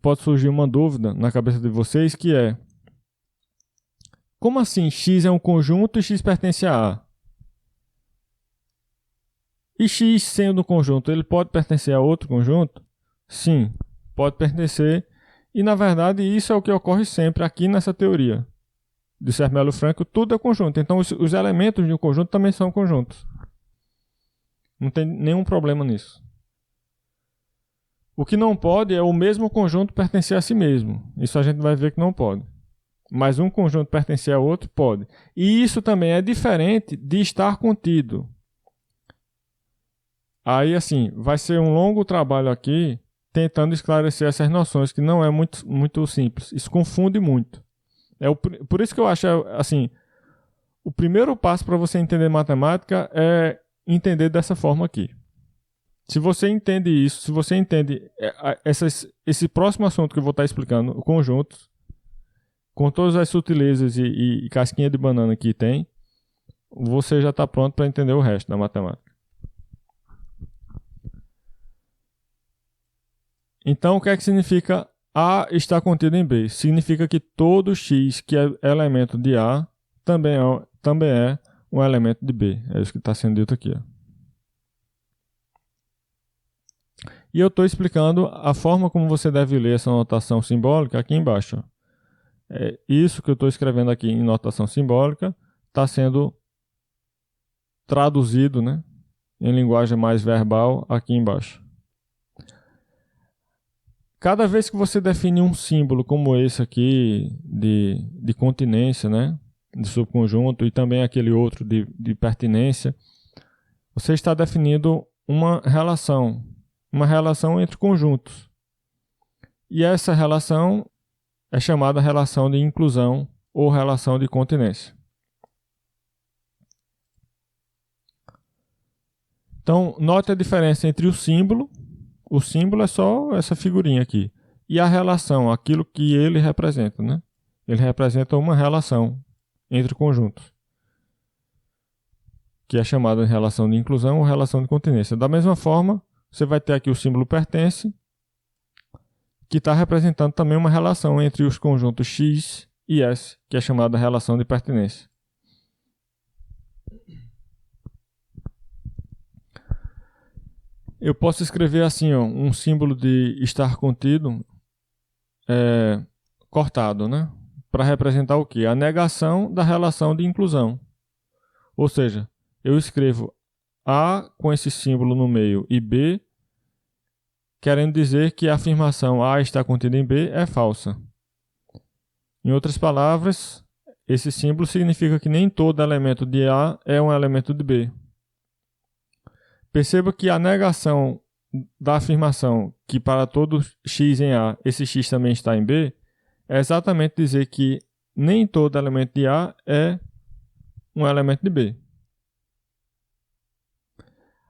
pode surgir uma dúvida na cabeça de vocês, que é: como assim x é um conjunto e x pertence a A? E x sendo um conjunto, ele pode pertencer a outro conjunto? Sim, pode pertencer. E na verdade isso é o que ocorre sempre aqui nessa teoria de Sermelo Franco, tudo é conjunto. Então os elementos de um conjunto também são conjuntos. Não tem nenhum problema nisso. O que não pode é o mesmo conjunto pertencer a si mesmo. Isso a gente vai ver que não pode. Mas um conjunto pertencer a outro pode. E isso também é diferente de estar contido. Aí, assim, vai ser um longo trabalho aqui tentando esclarecer essas noções, que não é muito simples. Isso confunde muito. Por isso que eu acho, assim, o primeiro passo para você entender matemática é entender dessa forma aqui. Se você entende isso, se você entende esse próximo assunto que eu vou estar explicando, conjuntos, com todas as sutilezas e casquinha de banana que tem, você já está pronto para entender o resto da matemática. Então, o que é que significa A está contido em B? Significa que todo x que é elemento de A também é um elemento de B. É isso que está sendo dito aqui. Ó. E eu estou explicando a forma como você deve ler essa notação simbólica aqui embaixo. Isso que eu estou escrevendo aqui em notação simbólica está sendo traduzido, né, em linguagem mais verbal aqui embaixo. Cada vez que você define um símbolo como esse aqui, de continência, né, de subconjunto, e também aquele outro de pertinência, você está definindo uma relação entre conjuntos. E essa relação é chamada relação de inclusão ou relação de continência. Então, note a diferença entre o símbolo é só essa figurinha aqui, e a relação, aquilo que ele representa, né? Ele representa uma relação entre conjuntos, que é chamada de relação de inclusão ou relação de continência. Da mesma forma, você vai ter aqui o símbolo pertence, que está representando também uma relação entre os conjuntos X e S, que é chamada relação de pertinência. Eu posso escrever assim, ó, um símbolo de estar contido cortado, né? Para representar o quê? A negação da relação de inclusão. Ou seja, eu escrevo A com esse símbolo no meio e B querendo dizer que a afirmação A está contida em B é falsa. Em outras palavras, esse símbolo significa que nem todo elemento de A é um elemento de B. Perceba que a negação da afirmação que para todo x em A, esse x também está em B, é exatamente dizer que nem todo elemento de A é um elemento de B.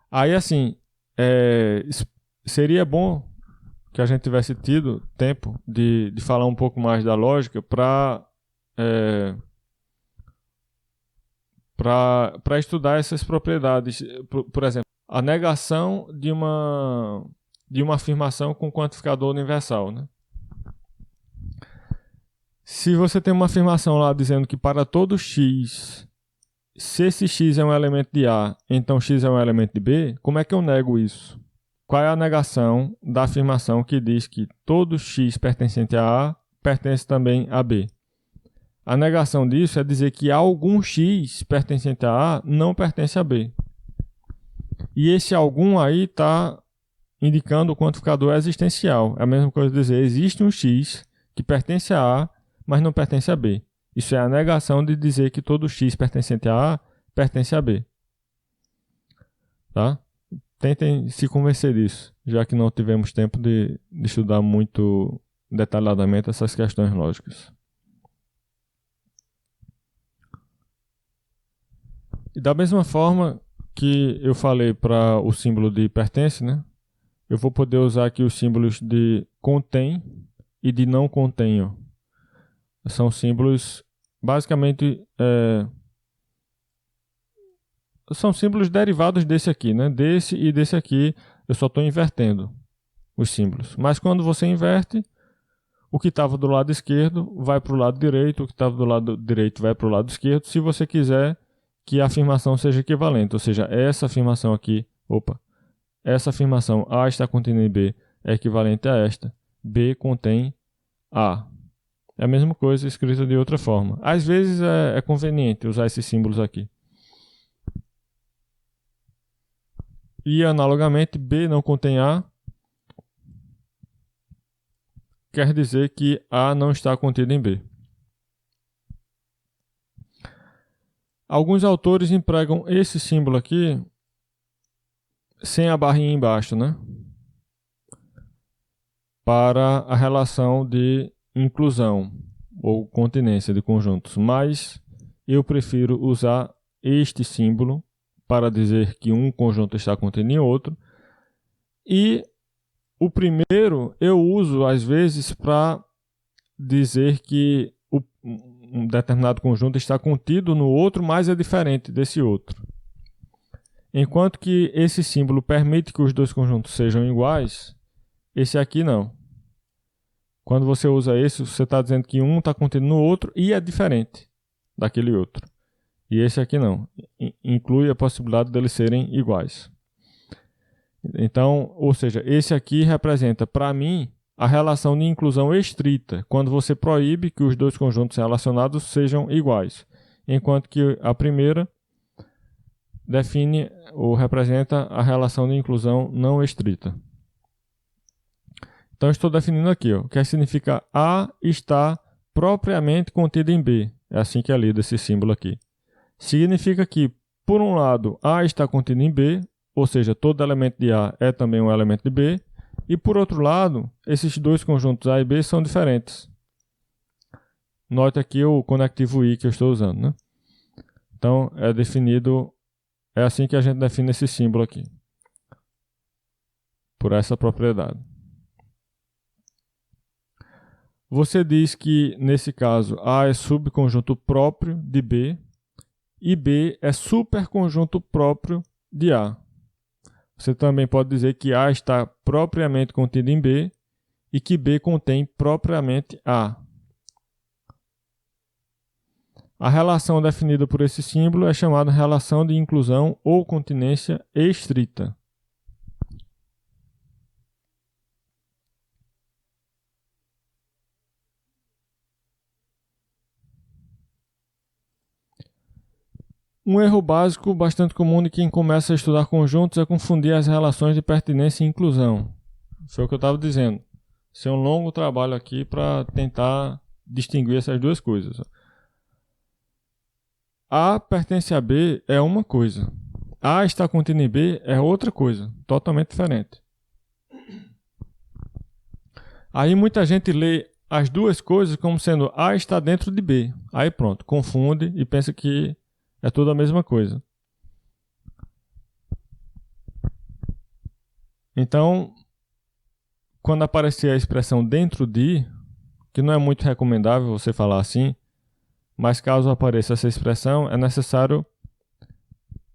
Aí, assim, seria bom que a gente tivesse tido tempo de falar um pouco mais da lógica para estudar essas propriedades. Por exemplo, a negação de uma afirmação com quantificador universal, né? Se você tem uma afirmação lá dizendo que para todo x, se esse x é um elemento de A, então x é um elemento de B, como é que eu nego isso? Qual é a negação da afirmação que diz que todo x pertencente a A pertence também a B? A negação disso é dizer que algum x pertencente a A não pertence a B. E esse algum aí está indicando o quantificador existencial. É a mesma coisa dizer, existe um x que pertence a A, mas não pertence a B. Isso é a negação de dizer que todo x pertencente a A pertence a B. Tá? Tentem se convencer disso, já que não tivemos tempo de estudar muito detalhadamente essas questões lógicas. E da mesma forma que eu falei para o símbolo de pertence, né? Eu vou poder usar aqui os símbolos de contém e de não contém. Ó. São símbolos, basicamente, são símbolos derivados desse aqui, né? Desse e desse aqui, eu só estou invertendo os símbolos. Mas quando você inverte, o que estava do lado esquerdo vai para o lado direito, o que estava do lado direito vai para o lado esquerdo, se você quiser que a afirmação seja equivalente. Ou seja, essa afirmação aqui, essa afirmação A está contida em B é equivalente a esta. B contém A. É a mesma coisa escrita de outra forma. Às vezes é conveniente usar esses símbolos aqui. E analogamente, B não contém A, quer dizer que A não está contido em B. Alguns autores empregam esse símbolo aqui sem a barrinha embaixo, né? Para a relação de inclusão ou continência de conjuntos. Mas eu prefiro usar este símbolo para dizer que um conjunto está contido em outro. E o primeiro eu uso, às vezes, para dizer que um determinado conjunto está contido no outro, mas é diferente desse outro. Enquanto que esse símbolo permite que os dois conjuntos sejam iguais, esse aqui não. Quando você usa esse, você está dizendo que um está contido no outro e é diferente daquele outro. E esse aqui não. Inclui a possibilidade deles serem iguais. Então, ou seja, esse aqui representa, para mim, a relação de inclusão estrita, quando você proíbe que os dois conjuntos relacionados sejam iguais. Enquanto que a primeira define ou representa a relação de inclusão não estrita. Então, estou definindo aqui, o que significa A está propriamente contido em B. É assim que é lido esse símbolo aqui. Significa que, por um lado, A está contido em B, ou seja, todo elemento de A é também um elemento de B, e por outro lado, esses dois conjuntos A e B são diferentes. Note aqui o conectivo I que eu estou usando, né? Então, é assim que a gente define esse símbolo aqui, por essa propriedade. Você diz que, nesse caso, A é subconjunto próprio de B e B é superconjunto próprio de A. Você também pode dizer que A está propriamente contido em B e que B contém propriamente A. A relação definida por esse símbolo é chamada relação de inclusão ou continência estrita. Um erro básico bastante comum de quem começa a estudar conjuntos é confundir as relações de pertinência e inclusão. Foi o que eu estava dizendo. Isso é um longo trabalho aqui para tentar distinguir essas duas coisas. A pertence a B é uma coisa. A está contido em B é outra coisa, totalmente diferente. Aí muita gente lê as duas coisas como sendo A está dentro de B. Aí pronto, confunde e pensa que é tudo a mesma coisa. Então, quando aparecer a expressão dentro de, que não é muito recomendável você falar assim, mas caso apareça essa expressão, é necessário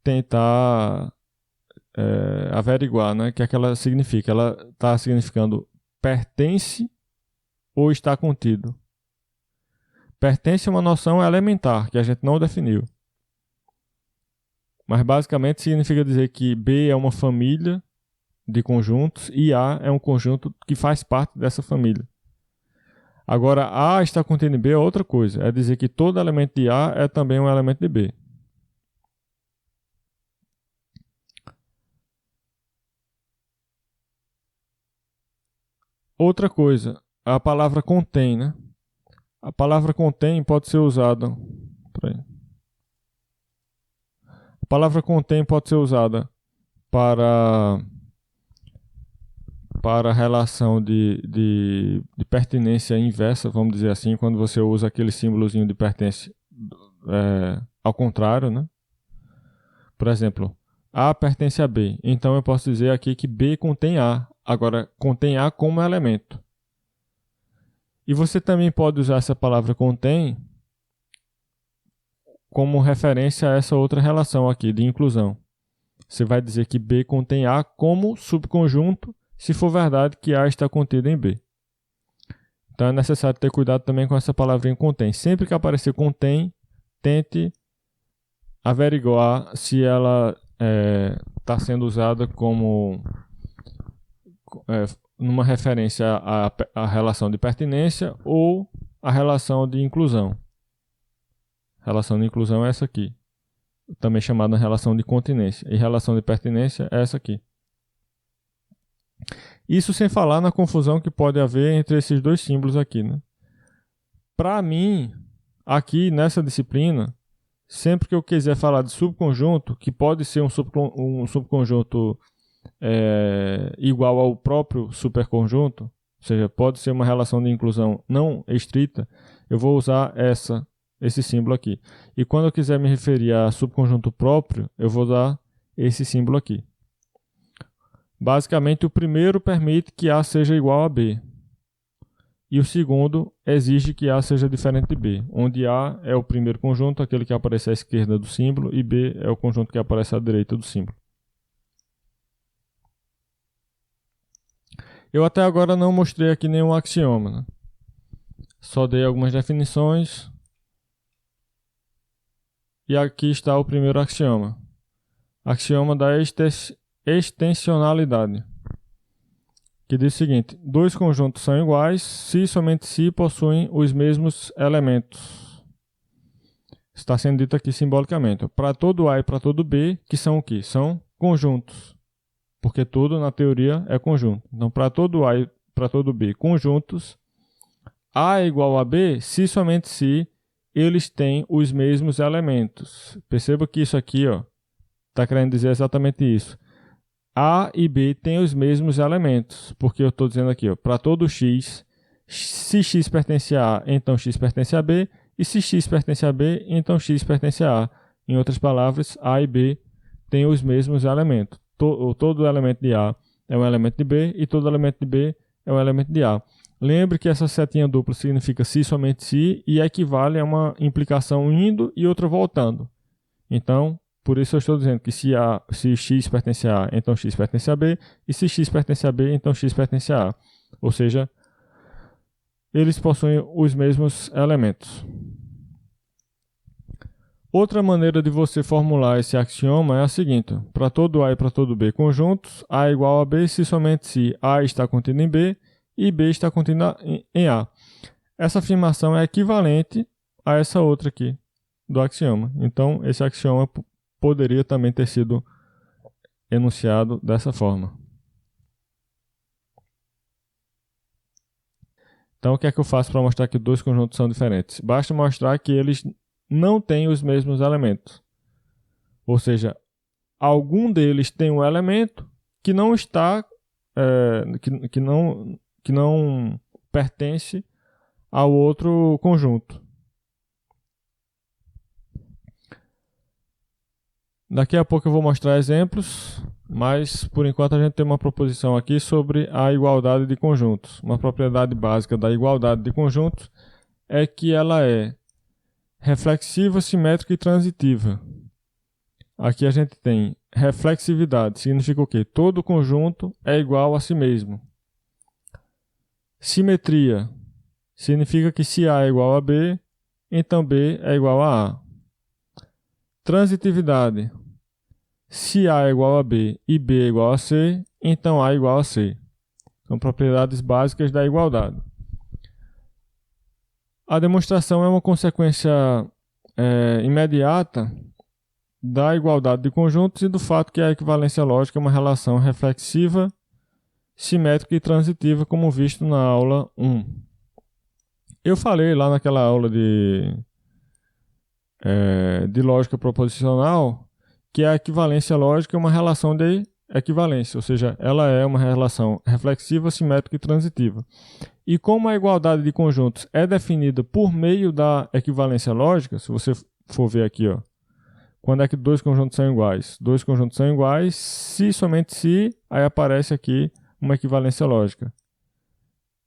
tentar averiguar, né, o que é que ela significa. Ela está significando pertence ou está contido. Pertence é uma noção elementar, que a gente não definiu. Mas basicamente significa dizer que B é uma família de conjuntos e A é um conjunto que faz parte dessa família. Agora, A está contido em B é outra coisa. É dizer que todo elemento de A é também um elemento de B. Outra coisa, a palavra contém, né? A palavra contém pode ser usada. A palavra contém pode ser usada para a relação de pertinência inversa, vamos dizer assim, quando você usa aquele símbolozinho de pertence ao contrário, né? Por exemplo, A pertence a B. Então eu posso dizer aqui que B contém A. Agora, contém A como elemento. E você também pode usar essa palavra contém como referência a essa outra relação aqui de inclusão. Você vai dizer que B contém A como subconjunto, se for verdade que A está contido em B. Então é necessário ter cuidado também com essa palavrinha contém. Sempre que aparecer contém, tente averiguar se ela está sendo usada como numa referência à relação de pertinência ou à relação de inclusão. A relação de inclusão é essa aqui, também chamada relação de continência. E relação de pertinência é essa aqui. Isso sem falar na confusão que pode haver entre esses dois símbolos aqui, né? Para mim, aqui nessa disciplina, sempre que eu quiser falar de subconjunto, que pode ser um subconjunto igual ao próprio superconjunto, ou seja, pode ser uma relação de inclusão não estrita, eu vou usar esse símbolo aqui. E quando eu quiser me referir a subconjunto próprio, eu vou usar esse símbolo aqui. Basicamente, o primeiro permite que A seja igual a B. E o segundo exige que A seja diferente de B, onde A é o primeiro conjunto, aquele que aparece à esquerda do símbolo, e B é o conjunto que aparece à direita do símbolo. Eu até agora não mostrei aqui nenhum axioma, né? Só dei algumas definições. E aqui está o primeiro axioma. Axioma da extensionalidade, que diz o seguinte: dois conjuntos são iguais se somente se possuem os mesmos elementos. Está sendo dito aqui simbolicamente. Para todo A e para todo B, que são o quê? São conjuntos. Porque tudo na teoria é conjunto. Então, para todo A e para todo B, conjuntos, A é igual a B se somente se eles têm os mesmos elementos. Perceba que isso aqui está querendo dizer exatamente isso. A e B têm os mesmos elementos, porque eu estou dizendo aqui, para todo x, se x pertence a A, então x pertence a B, e se x pertence a B, então x pertence a A. Em outras palavras, A e B têm os mesmos elementos. Todo elemento de A é um elemento de B, e todo elemento de B é um elemento de A. Lembre que essa setinha dupla significa se somente se, e equivale a uma implicação indo e outra voltando. Então, por isso eu estou dizendo que se x pertence a A, então x pertence a B, e se x pertence a B, então x pertence a A. Ou seja, eles possuem os mesmos elementos. Outra maneira de você formular esse axioma é a seguinte: para todo A e para todo B conjuntos, A é igual a B se somente se A está contido em B e B está contido em A. Essa afirmação é equivalente a essa outra aqui do axioma. Então, esse axioma poderia também ter sido enunciado dessa forma. Então, o que é que eu faço para mostrar que dois conjuntos são diferentes? Basta mostrar que eles não têm os mesmos elementos. Ou seja, algum deles tem um elemento que não está, que não pertence ao outro conjunto. Daqui a pouco eu vou mostrar exemplos, mas por enquanto a gente tem uma proposição aqui sobre a igualdade de conjuntos. Uma propriedade básica da igualdade de conjuntos é que ela é reflexiva, simétrica e transitiva. Aqui a gente tem reflexividade, significa o quê? Todo conjunto é igual a si mesmo. Simetria significa que se A é igual a B, então B é igual a A. Transitividade. Se A é igual a B e B é igual a C, então A é igual a C. São propriedades básicas da igualdade. A demonstração é uma consequência imediata da igualdade de conjuntos e do fato que a equivalência lógica é uma relação reflexiva, simétrica e transitiva, como visto na aula 1. Eu falei lá naquela aula de lógica proposicional que a equivalência lógica é uma relação de equivalência, ou seja, ela é uma relação reflexiva, simétrica e transitiva. E como a igualdade de conjuntos é definida por meio da equivalência lógica, se você for ver aqui, ó, quando é que dois conjuntos são iguais? Dois conjuntos são iguais se, somente se, aí aparece aqui uma equivalência lógica,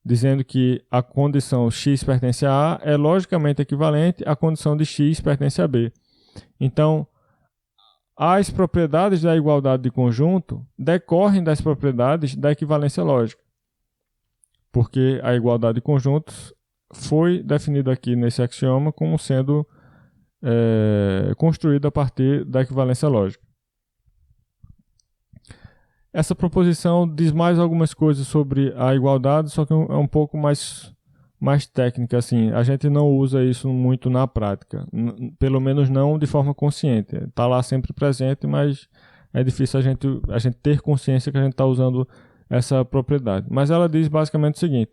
dizendo que a condição x pertence a A é logicamente equivalente à condição de x pertence a B. Então, as propriedades da igualdade de conjunto decorrem das propriedades da equivalência lógica, porque a igualdade de conjuntos foi definida aqui nesse axioma como sendo construída a partir da equivalência lógica. Essa proposição diz mais algumas coisas sobre a igualdade, só que é um pouco mais técnica. Assim. A gente não usa isso muito na prática, pelo menos não de forma consciente. Está lá sempre presente, mas é difícil a gente ter consciência que a gente está usando essa propriedade. Mas ela diz basicamente o seguinte: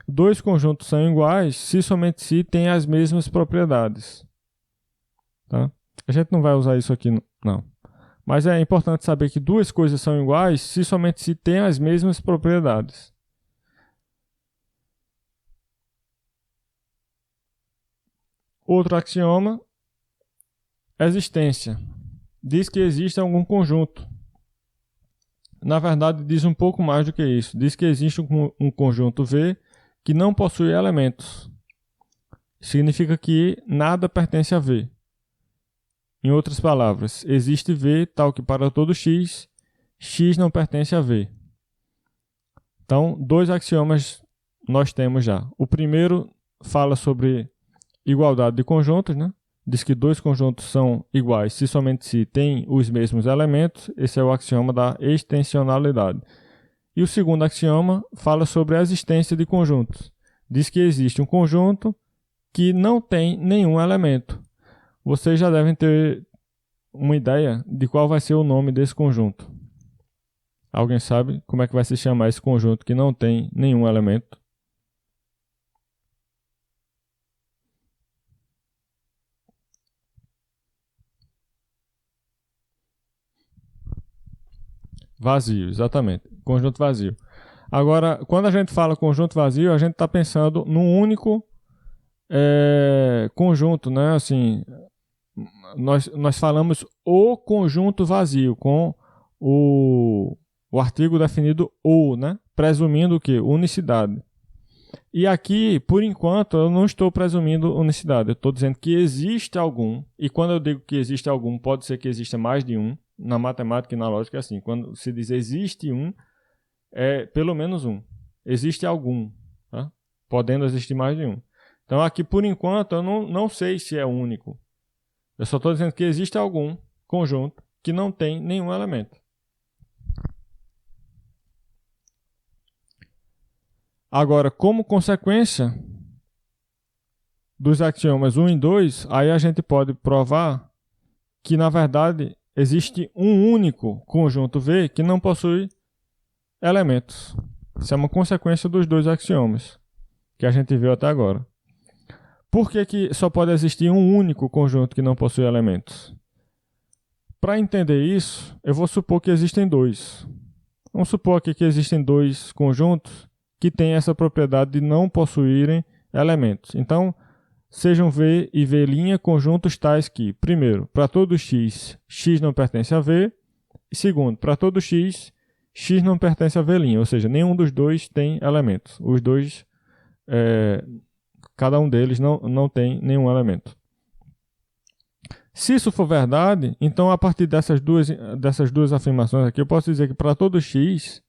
dois conjuntos são iguais se somente se têm as mesmas propriedades. Tá? A gente não vai usar isso aqui, não. Mas é importante saber que duas coisas são iguais se somente se têm as mesmas propriedades. Outro axioma, existência. Diz que existe algum conjunto. Na verdade, diz um pouco mais do que isso. Diz que existe um conjunto V que não possui elementos. Significa que nada pertence a V. Em outras palavras, existe V tal que para todo x, x não pertence a V. Então, dois axiomas nós temos já. O primeiro fala sobre igualdade de conjuntos, né? Diz que dois conjuntos são iguais se somente se têm os mesmos elementos. Esse é o axioma da extensionalidade. E o segundo axioma fala sobre a existência de conjuntos. Diz que existe um conjunto que não tem nenhum elemento. Vocês já devem ter uma ideia de qual vai ser o nome desse conjunto. Alguém sabe como é que vai se chamar esse conjunto que não tem nenhum elemento? Vazio, exatamente. Conjunto vazio. Agora, quando a gente fala conjunto vazio, a gente está pensando num único conjunto, né? Assim, nós falamos o conjunto vazio com o artigo definido o, né? Presumindo o quê? Unicidade. E aqui, por enquanto, eu não estou presumindo unicidade. Eu estou dizendo que existe algum, e quando eu digo que existe algum, pode ser que exista mais de um. Na matemática e na lógica é assim. Quando se diz existe um, é pelo menos um. Existe algum, tá? Podendo existir mais de um. Então aqui, por enquanto, eu não sei se é único. Eu só estou dizendo que existe algum conjunto que não tem nenhum elemento. Agora, como consequência dos axiomas 1 e 2, aí a gente pode provar que, na verdade, existe um único conjunto V que não possui elementos. Isso é uma consequência dos dois axiomas. que a gente viu até agora. Por que só pode existir um único conjunto que não possui elementos? Para entender isso, eu vou supor que existem dois. Vamos supor aqui que existem dois conjuntos que têm essa propriedade de não possuírem elementos. Então, sejam V e V' conjuntos tais que, primeiro, para todo x, x não pertence a V, e segundo, para todo x, x não pertence a V', ou seja, nenhum dos dois tem elementos. Os dois, cada um deles não tem nenhum elemento. Se isso for verdade, então a partir dessas duas afirmações aqui, eu posso dizer que para todo x,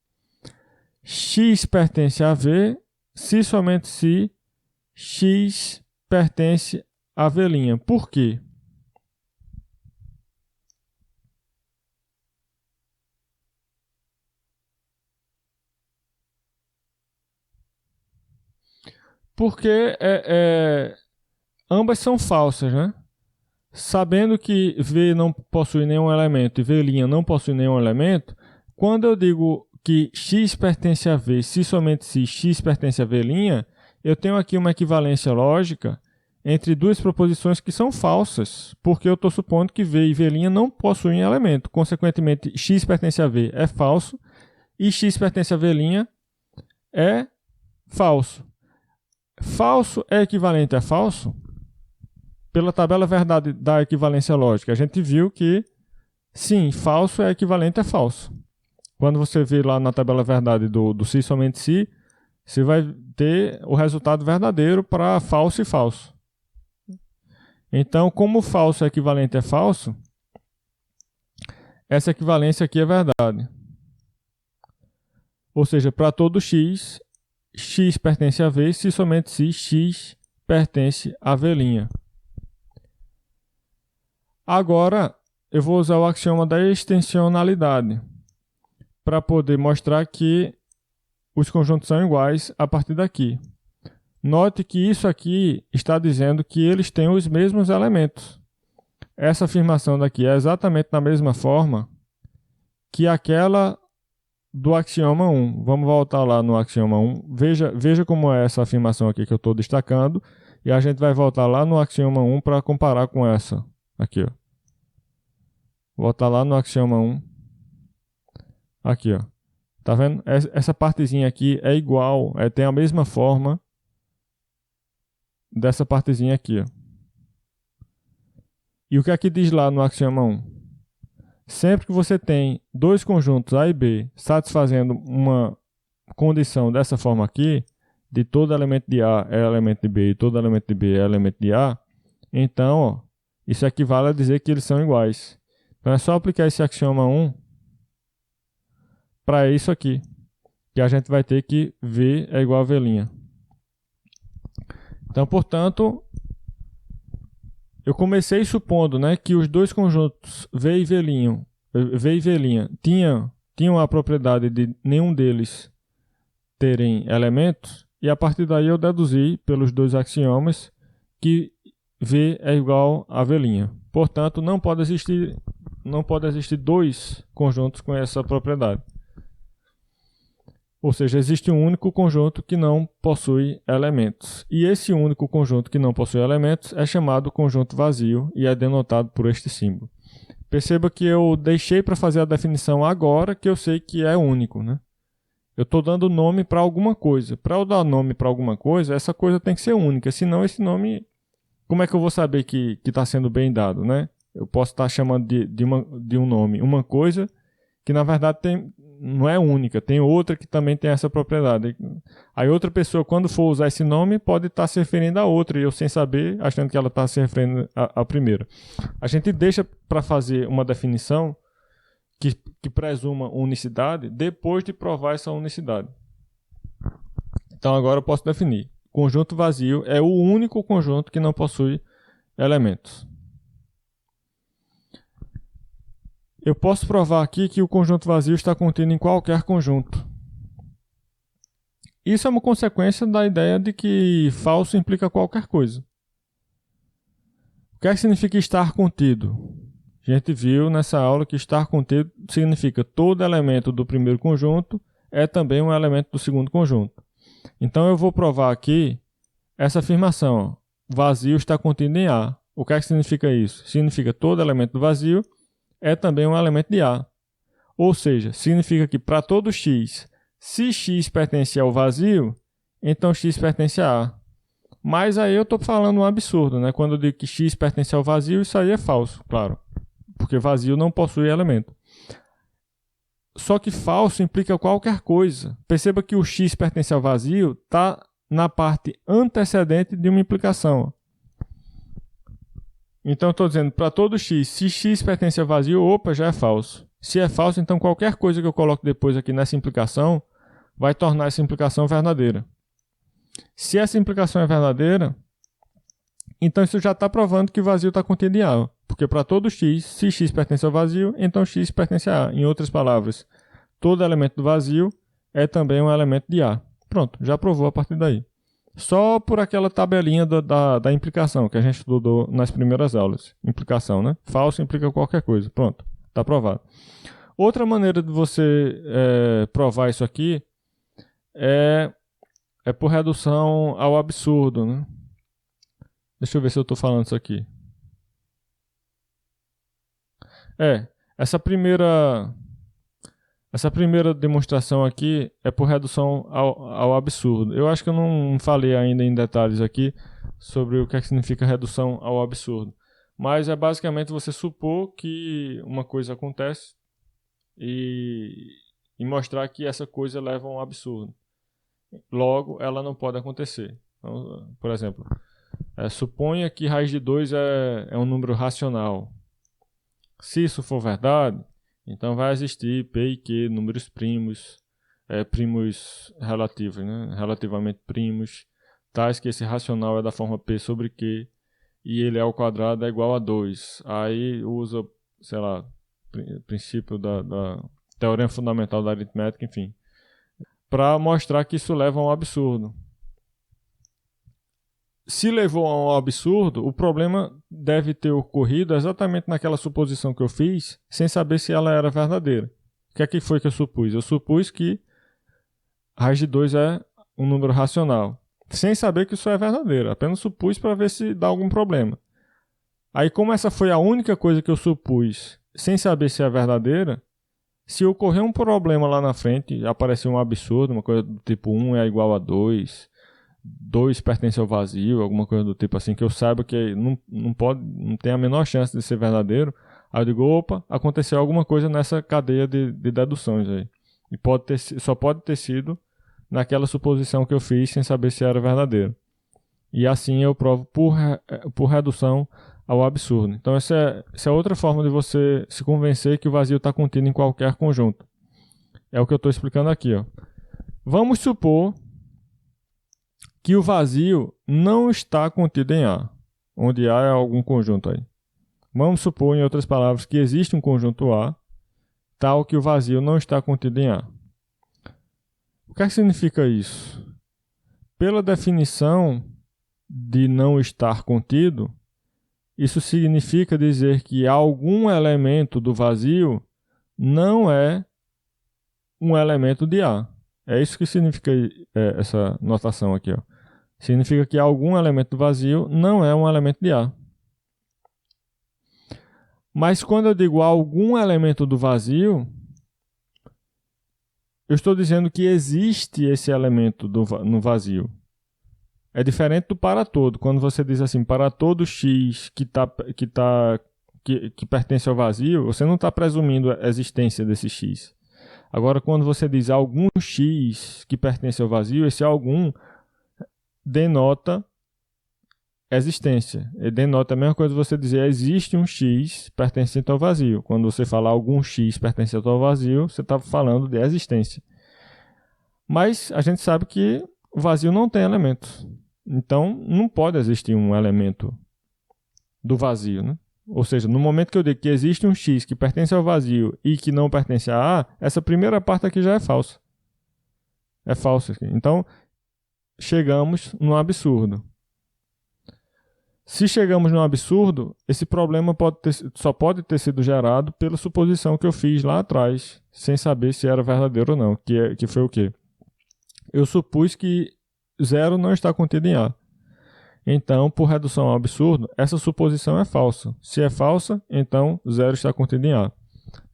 x pertence a V, se somente se x pertence a V'. Por quê? Porque ambas são falsas, né? Sabendo que V não possui nenhum elemento e V' não possui nenhum elemento, quando eu digo que x pertence a V, se somente se x pertence a V', eu tenho aqui uma equivalência lógica entre duas proposições que são falsas, porque eu estou supondo que V e V' não possuem elemento. Consequentemente, x pertence a V é falso e x pertence a V' é falso. Falso é equivalente a falso? Pela tabela verdade da equivalência lógica, a gente viu que, sim, falso é equivalente a falso. Quando você vê lá na tabela verdade do se somente se, você vai ter o resultado verdadeiro para falso e falso. Então, como falso é equivalente a falso, essa equivalência aqui é verdade. Ou seja, para todo x, x pertence a V, se somente se x pertence a V'. Agora, eu vou usar o axioma da extensionalidade para poder mostrar que os conjuntos são iguais a partir daqui. Note que isso aqui está dizendo que eles têm os mesmos elementos. Essa afirmação daqui é exatamente da mesma forma que aquela do axioma 1. Vamos voltar lá no axioma 1. Veja como é essa afirmação aqui que eu estou destacando. E a gente vai voltar lá no axioma 1 para comparar com essa. Aqui, ó. Voltar lá no axioma 1. Aqui, ó. Tá vendo? Essa partezinha aqui é igual, tem a mesma forma dessa partezinha aqui, ó. E o que aqui diz lá no axioma 1? Sempre que você tem dois conjuntos A e B satisfazendo uma condição dessa forma aqui, de todo elemento de A é elemento de B e todo elemento de B é elemento de A, então, ó, isso equivale a dizer que eles são iguais. Então é só aplicar esse axioma 1 para isso aqui, que a gente vai ter que V é igual a V'. Então, portanto, eu comecei supondo, né, que os dois conjuntos V e V' tinham a propriedade de nenhum deles terem elementos, e a partir daí eu deduzi pelos dois axiomas que V é igual a V'. Portanto, não pode existir dois conjuntos com essa propriedade. Ou seja, existe um único conjunto que não possui elementos. E esse único conjunto que não possui elementos é chamado conjunto vazio e é denotado por este símbolo. Perceba que eu deixei para fazer a definição agora que eu sei que é único, né? Eu estou dando nome para alguma coisa. Para eu dar nome para alguma coisa, essa coisa tem que ser única. Senão esse nome, como é que eu vou saber que está sendo bem dado, né? Eu posso estar chamando de um nome uma coisa que na verdade não é única, tem outra que também tem essa propriedade. Aí outra pessoa, quando for usar esse nome, pode estar se referindo a outra, e eu sem saber, achando que ela está se referindo à primeira. A gente deixa para fazer uma definição que presuma unicidade depois de provar essa unicidade. Então agora eu posso definir. Conjunto vazio é o único conjunto que não possui elementos. Eu posso provar aqui que o conjunto vazio está contido em qualquer conjunto. Isso é uma consequência da ideia de que falso implica qualquer coisa. O que é que significa estar contido? A gente viu nessa aula que estar contido significa todo elemento do primeiro conjunto é também um elemento do segundo conjunto. Então eu vou provar aqui essa afirmação, vazio está contido em A. O que é que significa isso? Significa que todo elemento do vazio é também um elemento de A. Ou seja, significa que para todo x, se x pertence ao vazio, então x pertence a A. Mas aí eu estou falando um absurdo, né? Quando eu digo que x pertence ao vazio, isso aí é falso, claro. Porque vazio não possui elemento. Só que falso implica qualquer coisa. Perceba que o x pertence ao vazio está na parte antecedente de uma implicação. Então, eu estou dizendo, para todo x, se x pertence ao vazio, opa, já é falso. Se é falso, então qualquer coisa que eu coloque depois aqui nessa implicação vai tornar essa implicação verdadeira. Se essa implicação é verdadeira, então isso já está provando que o vazio está contido em A. Porque para todo x, se x pertence ao vazio, então x pertence a A. Em outras palavras, todo elemento do vazio é também um elemento de A. Pronto, já provou a partir daí. Só por aquela tabelinha da implicação que a gente estudou nas primeiras aulas. Implicação, né? Falso implica qualquer coisa. Pronto, está provado. Outra maneira de você provar isso aqui é por redução ao absurdo, né? Deixa eu ver se eu estou falando isso aqui. Essa primeira demonstração aqui é por redução ao absurdo. Eu acho que eu não falei ainda em detalhes aqui sobre o que significa redução ao absurdo. Mas é basicamente você supor que uma coisa acontece e mostrar que essa coisa leva a um absurdo. Logo, ela não pode acontecer. Então, por exemplo, suponha que raiz de 2 é um número racional. Se isso for verdade, então vai existir P e Q, números primos, primos relativos, né? Relativamente primos, tais que esse racional é da forma P sobre Q e ele ao quadrado é igual a 2. Aí usa, sei lá, princípio da teorema fundamental da aritmética, enfim, para mostrar que isso leva a um absurdo. Se levou a um absurdo, o problema deve ter ocorrido exatamente naquela suposição que eu fiz, sem saber se ela era verdadeira. O que é que foi que eu supus? Eu supus que raiz de 2 é um número racional, sem saber que isso é verdadeiro. Apenas supus para ver se dá algum problema. Aí, como essa foi a única coisa que eu supus, sem saber se é verdadeira, se ocorrer um problema lá na frente, aparecer um absurdo, uma coisa do tipo 1 é igual a 2, 2 pertence ao vazio, alguma coisa do tipo assim, que eu saiba que não tem a menor chance de ser verdadeiro, aí eu digo, opa, aconteceu alguma coisa nessa cadeia de deduções aí. E só pode ter sido naquela suposição que eu fiz sem saber se era verdadeiro. E assim eu provo por redução ao absurdo. Então essa é outra forma de você se convencer que o vazio está contido em qualquer conjunto. É o que eu estou explicando aqui. Ó. Vamos supor que o vazio não está contido em A, onde A é algum conjunto aí. Vamos supor, em outras palavras, que existe um conjunto A, tal que o vazio não está contido em A. O que significa isso? Pela definição de não estar contido, isso significa dizer que algum elemento do vazio não é um elemento de A. É isso que significa essa notação aqui. Ó. Significa que algum elemento do vazio não é um elemento de A. Mas quando eu digo algum elemento do vazio, eu estou dizendo que existe esse elemento no vazio. É diferente do para todo. Quando você diz assim, para todo x que pertence ao vazio, você não está presumindo a existência desse x. Agora, quando você diz algum x que pertence ao vazio, esse algum denota existência. Ele denota a mesma coisa que você dizer existe um x pertencente ao vazio. Quando você fala algum x pertencente ao vazio, você está falando de existência. Mas a gente sabe que o vazio não tem elementos. Então, não pode existir um elemento do vazio, né? Ou seja, no momento que eu digo que existe um x que pertence ao vazio e que não pertence a A, essa primeira parte aqui já é falsa. É falso aqui. Então, chegamos num absurdo. Se chegamos num absurdo, esse problema só pode ter sido gerado pela suposição que eu fiz lá atrás, sem saber se era verdadeiro ou não. Que foi o quê? Eu supus que 0 não está contido em A. Então, por redução ao absurdo, essa suposição é falsa. Se é falsa, então 0 está contido em A.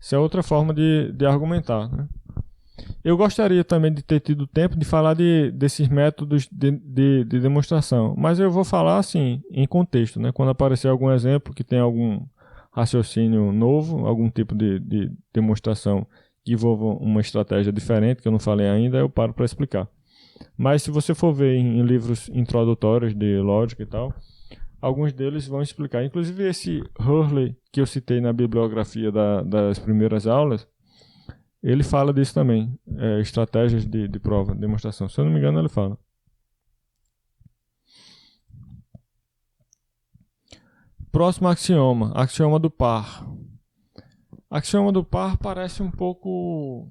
Essa é outra forma de argumentar, né? Eu gostaria também de ter tido tempo de falar desses métodos de demonstração, mas eu vou falar assim, em contexto, né? Quando aparecer algum exemplo que tem algum raciocínio novo, algum tipo de demonstração que envolva uma estratégia diferente, que eu não falei ainda, eu paro para explicar. Mas se você for ver em livros introdutórios de lógica e tal, alguns deles vão explicar. Inclusive esse Hurley, que eu citei na bibliografia das primeiras aulas, ele fala disso também, estratégias de prova, demonstração. Se eu não me engano, ele fala. Próximo axioma, axioma do par. Axioma do par parece um pouco...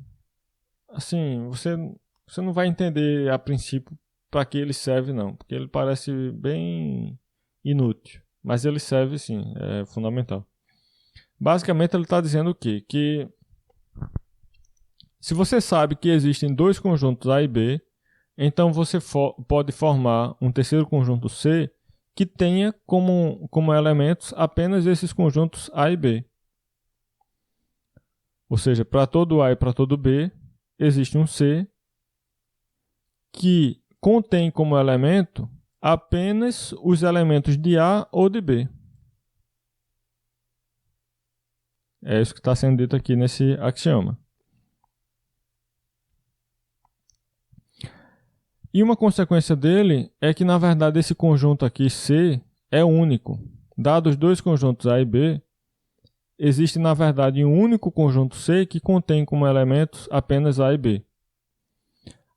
Assim, você não vai entender a princípio para que ele serve, não. Porque ele parece bem inútil. Mas ele serve sim, é fundamental. Basicamente ele está dizendo o quê? Que se você sabe que existem dois conjuntos A e B, então você pode formar um terceiro conjunto C que tenha como elementos apenas esses conjuntos A e B. Ou seja, para todo A e para todo B, existe um C que contém como elemento apenas os elementos de A ou de B. É isso que está sendo dito aqui nesse axioma. E uma consequência dele é que, na verdade, esse conjunto aqui, C, é único. Dados dois conjuntos A e B, existe, na verdade, um único conjunto C que contém como elementos apenas A e B.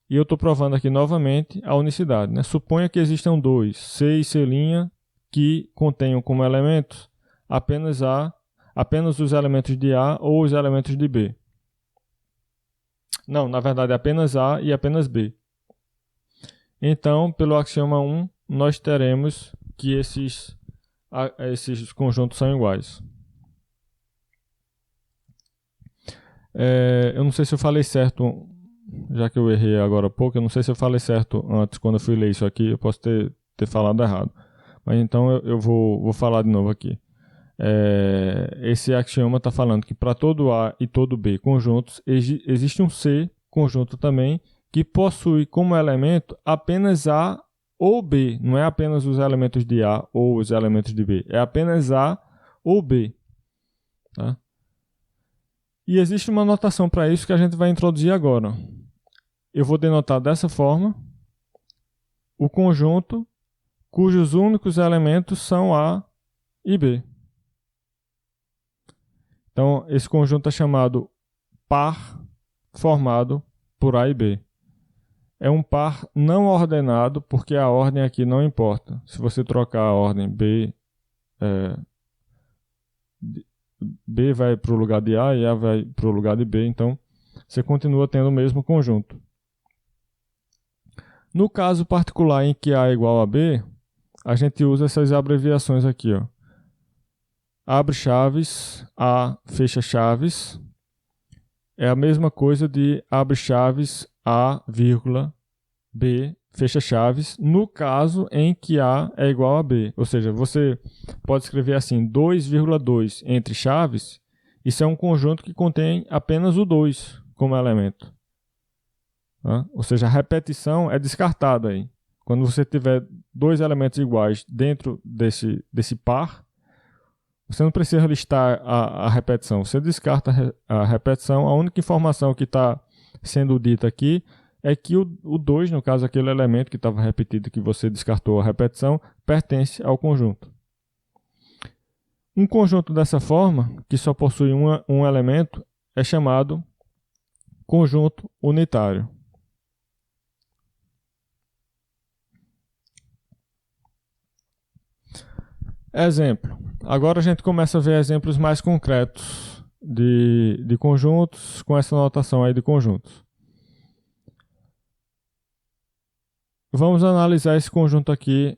E eu estou provando aqui novamente a unicidade, né? Suponha que existam dois, C e C', que contenham como elementos apenas os elementos de A ou os elementos de B. Não, na verdade, apenas A e apenas B. Então, pelo axioma 1, nós teremos que esses conjuntos são iguais. Eu não sei se eu falei certo, já que eu errei agora há pouco, eu não sei se eu falei certo antes, quando eu fui ler isso aqui, eu posso ter falado errado. Mas então eu vou falar de novo aqui. Esse axioma está falando que para todo A e todo B conjuntos, existe um C conjunto também, que possui como elemento apenas A ou B. Não é apenas os elementos de A ou os elementos de B. É apenas A ou B. Tá? E existe uma notação para isso que a gente vai introduzir agora. Eu vou denotar dessa forma o conjunto cujos únicos elementos são A e B. Então, esse conjunto é chamado par formado por A e B. É um par não ordenado, porque a ordem aqui não importa. Se você trocar a ordem B vai para o lugar de A e A vai para o lugar de B, então você continua tendo o mesmo conjunto. No caso particular em que A é igual a B, a gente usa essas abreviações aqui, ó. Abre chaves, A fecha chaves, é a mesma coisa de abre chaves, A, vírgula, B, fecha chaves, no caso em que A é igual a B. Ou seja, você pode escrever assim, 2,2 entre chaves, isso é um conjunto que contém apenas o 2 como elemento. Tá? Ou seja, a repetição é descartada aí. Quando você tiver dois elementos iguais dentro desse par, você não precisa listar a repetição, você descarta a repetição. A única informação que está sendo dita aqui é que o 2, no caso aquele elemento que estava repetido, que você descartou a repetição, pertence ao conjunto. Um conjunto dessa forma, que só possui um elemento, é chamado conjunto unitário. Exemplo. Agora a gente começa a ver exemplos mais concretos de conjuntos com essa notação aí de conjuntos. Vamos analisar esse conjunto aqui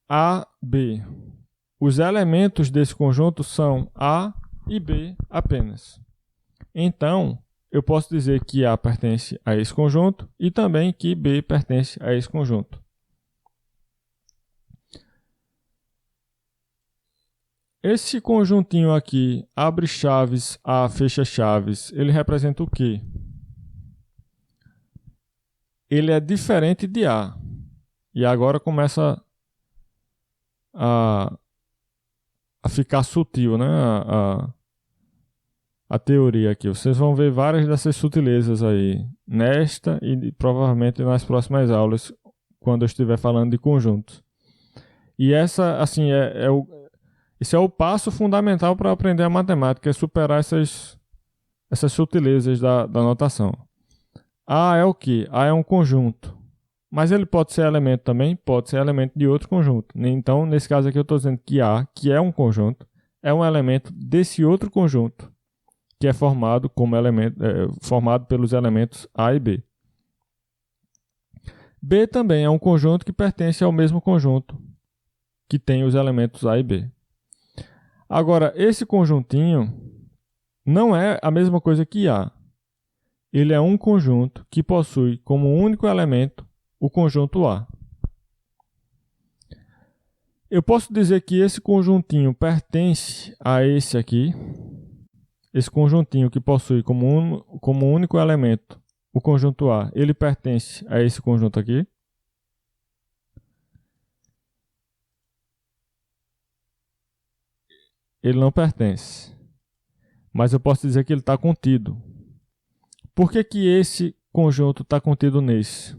A, B. Os elementos desse conjunto são A e B apenas. Então, eu posso dizer que A pertence a esse conjunto e também que B pertence a esse conjunto. esse conjuntinho aqui, abre chaves A, fecha chaves, ele representa o quê? Ele é diferente de A. E agora começa a ficar sutil, né? A teoria aqui. Vocês vão ver várias dessas sutilezas aí nesta e provavelmente nas próximas aulas, quando eu estiver falando de conjuntos. E essa, assim, esse é o passo fundamental para aprender a matemática, é superar essas sutilezas da notação. A é o quê? A é um conjunto. Mas ele pode ser elemento também? Pode ser elemento de outro conjunto. Então, nesse caso aqui, eu estou dizendo que A, que é um conjunto, é um elemento desse outro conjunto, que é formado formado pelos elementos A e B. B também é um conjunto que pertence ao mesmo conjunto, que tem os elementos A e B. Agora, esse conjuntinho não é a mesma coisa que A. Ele é um conjunto que possui como único elemento o conjunto A. Eu posso dizer que esse conjuntinho pertence a esse aqui. Esse conjuntinho que possui como único elemento o conjunto A, ele pertence a esse conjunto aqui. Ele não pertence. Mas eu posso dizer que ele está contido. Por que que esse conjunto está contido nesse?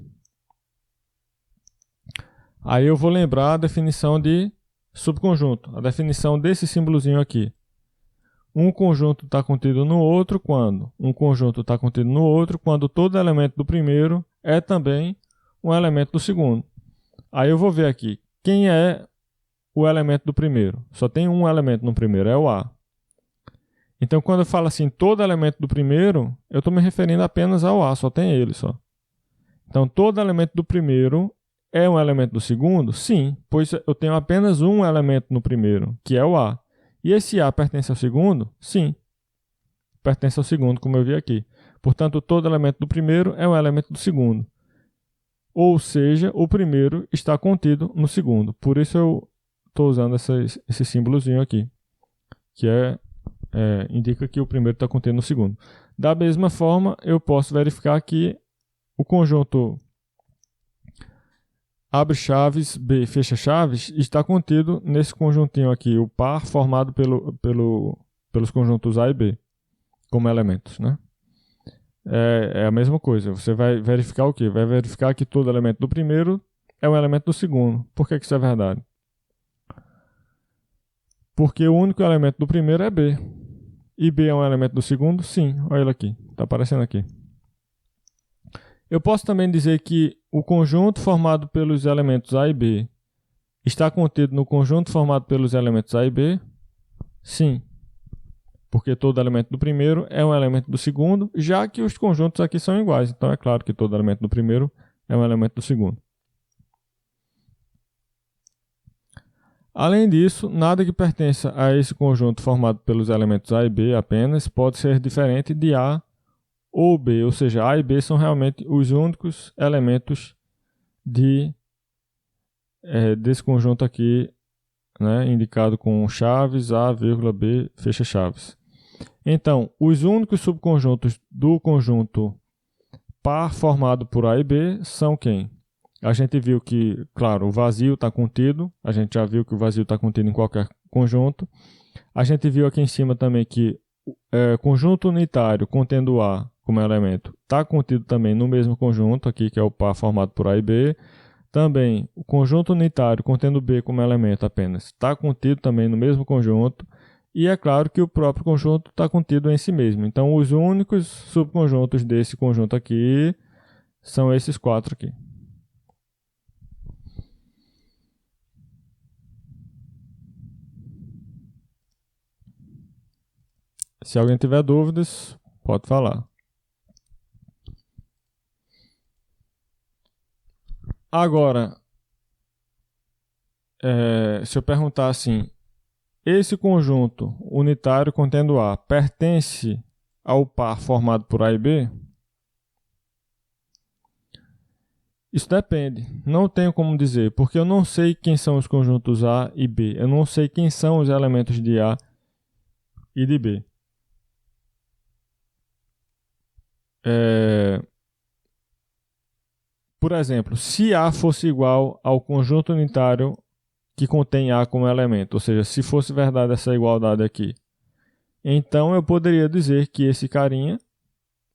Aí eu vou lembrar a definição de subconjunto, a definição desse símbolozinho aqui. Um conjunto está contido no outro quando? Um conjunto está contido no outro quando todo elemento do primeiro é também um elemento do segundo. Aí eu vou ver aqui, quem é o elemento do primeiro? Só tem um elemento no primeiro, é o A. Então quando eu falo assim, todo elemento do primeiro, eu estou me referindo apenas ao A, só tem ele só. Então todo elemento do primeiro é um elemento do segundo? Sim, pois eu tenho apenas um elemento no primeiro, que é o A. E esse A pertence ao segundo? Sim, pertence ao segundo, como eu vi aqui. Portanto, todo elemento do primeiro é um elemento do segundo. Ou seja, o primeiro está contido no segundo. Por isso eu estou usando esse símbolozinho aqui, que indica que o primeiro está contido no segundo. Da mesma forma, eu posso verificar que o conjunto abre chaves, B fecha chaves, está contido nesse conjuntinho aqui, o par formado pelos conjuntos A e B, como elementos, né? É a mesma coisa, você vai verificar o quê? Vai verificar que todo elemento do primeiro é um elemento do segundo. Por que isso é verdade? Porque o único elemento do primeiro é B. E B é um elemento do segundo? Sim, olha ele aqui, está aparecendo aqui. Eu posso também dizer que o conjunto formado pelos elementos A e B está contido no conjunto formado pelos elementos A e B? Sim, porque todo elemento do primeiro é um elemento do segundo, já que os conjuntos aqui são iguais. Então é claro que todo elemento do primeiro é um elemento do segundo. Além disso, nada que pertença a esse conjunto formado pelos elementos A e B apenas pode ser diferente de A ou B, ou seja, A e B são realmente os únicos elementos desse conjunto aqui, né, indicado com chaves, A, vírgula, B, fecha chaves. Então, os únicos subconjuntos do conjunto par formado por A e B são quem? A gente viu que, claro, o vazio está contido, a gente já viu que o vazio está contido em qualquer conjunto. A gente viu aqui em cima também que conjunto unitário contendo A como elemento está contido também no mesmo conjunto aqui, que é o par formado por A e B. Também o conjunto unitário contendo B como elemento apenas está contido também no mesmo conjunto. E é claro que o próprio conjunto está contido em si mesmo. Então os únicos subconjuntos desse conjunto aqui são esses quatro aqui. Se alguém tiver dúvidas, pode falar. Agora, se eu perguntar assim, esse conjunto unitário contendo A pertence ao par formado por A e B? Isso depende. Não tenho como dizer, porque eu não sei quem são os conjuntos A e B. Eu não sei quem são os elementos de A e de B. Por exemplo, se A fosse igual ao conjunto unitário que contém A como elemento, ou seja, se fosse verdade essa igualdade aqui, então eu poderia dizer que esse carinha,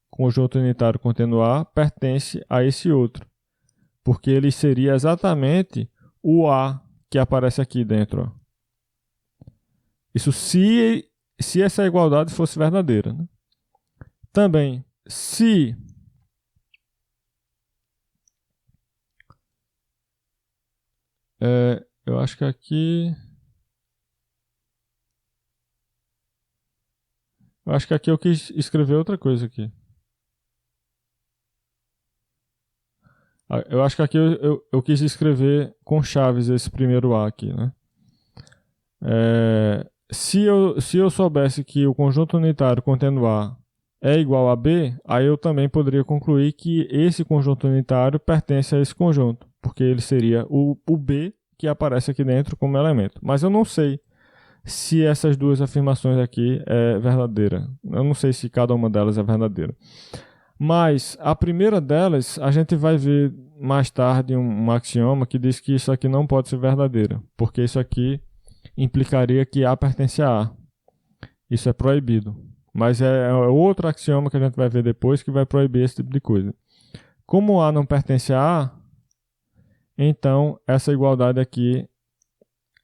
conjunto unitário contendo A, pertence a esse outro, porque ele seria exatamente o A que aparece aqui dentro. Ó. Isso se essa igualdade fosse verdadeira. Né? Também, se eu acho que aqui... Eu acho que aqui eu quis escrever outra coisa aqui. Eu acho que aqui eu quis escrever com chaves esse primeiro A aqui, né? Se eu soubesse que o conjunto unitário contendo A é igual a B, aí eu também poderia concluir que esse conjunto unitário pertence a esse conjunto, porque ele seria o B que aparece aqui dentro como elemento. Mas eu não sei se essas duas afirmações aqui é verdadeira. Eu não sei se cada uma delas é verdadeira. Mas a primeira delas, a gente vai ver mais tarde um axioma que diz que isso aqui não pode ser verdadeira, porque isso aqui implicaria que A pertence a A. Isso é proibido. Mas é outro axioma que a gente vai ver depois que vai proibir esse tipo de coisa. Como A não pertence a A, então essa igualdade aqui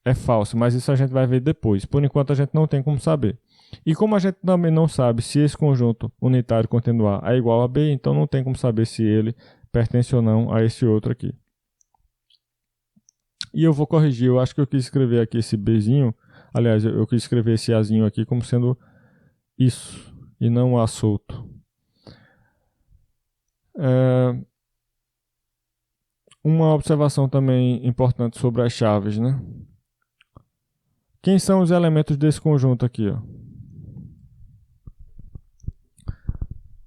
é falsa, mas isso a gente vai ver depois. Por enquanto a gente não tem como saber. E como a gente também não sabe se esse conjunto unitário contendo A é igual a B, então não tem como saber se ele pertence ou não a esse outro aqui. E eu vou corrigir, eu acho que eu quis escrever aqui esse Bzinho, aliás, eu quis escrever esse Azinho aqui como sendo isso, e não A solto. Uma observação também importante sobre as chaves, né? Quem são os elementos desse conjunto aqui, ó?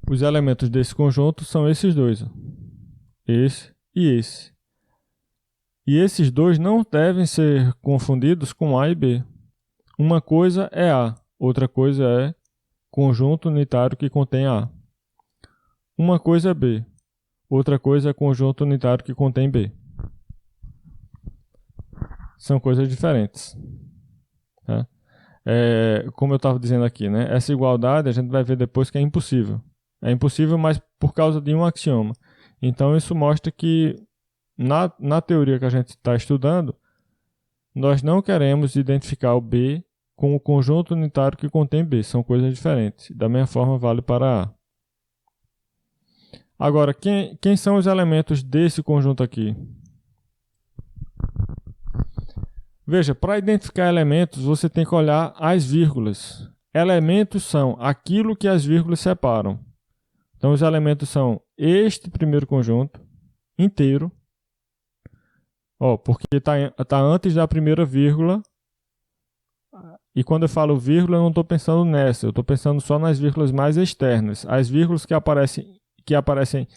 Os elementos desse conjunto são esses dois, ó. Esse e esse. E esses dois não devem ser confundidos com A e B. Uma coisa é A, outra coisa é conjunto unitário que contém A. Uma coisa é B, outra coisa é conjunto unitário que contém B. São coisas diferentes. Tá? Como eu estava dizendo aqui, né? Essa igualdade a gente vai ver depois que é impossível. É impossível, mas por causa de um axioma. Então isso mostra que na teoria que a gente está estudando, nós não queremos identificar o B com o conjunto unitário que contém B. São coisas diferentes. Da mesma forma vale para A. Agora, quem são os elementos desse conjunto aqui? Veja, para identificar elementos, você tem que olhar as vírgulas. Elementos são aquilo que as vírgulas separam. Então, os elementos são este primeiro conjunto inteiro. Porque está antes da primeira vírgula. E quando eu falo vírgula, eu não estou pensando nessa. Eu estou pensando só nas vírgulas mais externas. As vírgulas que aparecem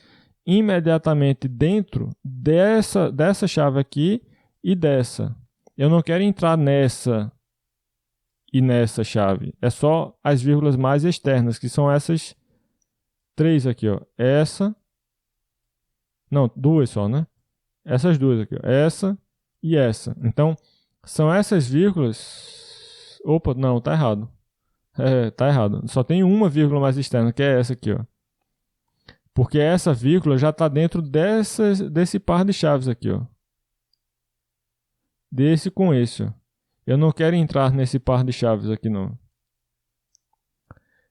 imediatamente dentro dessa chave aqui e dessa. Eu não quero entrar nessa e nessa chave. É só as vírgulas mais externas, que são essas três aqui, ó. Essa. Não, duas só, né? Essas duas aqui, ó. Essa e essa. Então, são essas vírgulas. Opa, não, tá errado. Tá errado. Só tem uma vírgula mais externa, que é essa aqui, ó. Porque essa vírgula já está dentro desse par de chaves aqui, ó. Desse com esse, ó. Eu não quero entrar nesse par de chaves aqui, não.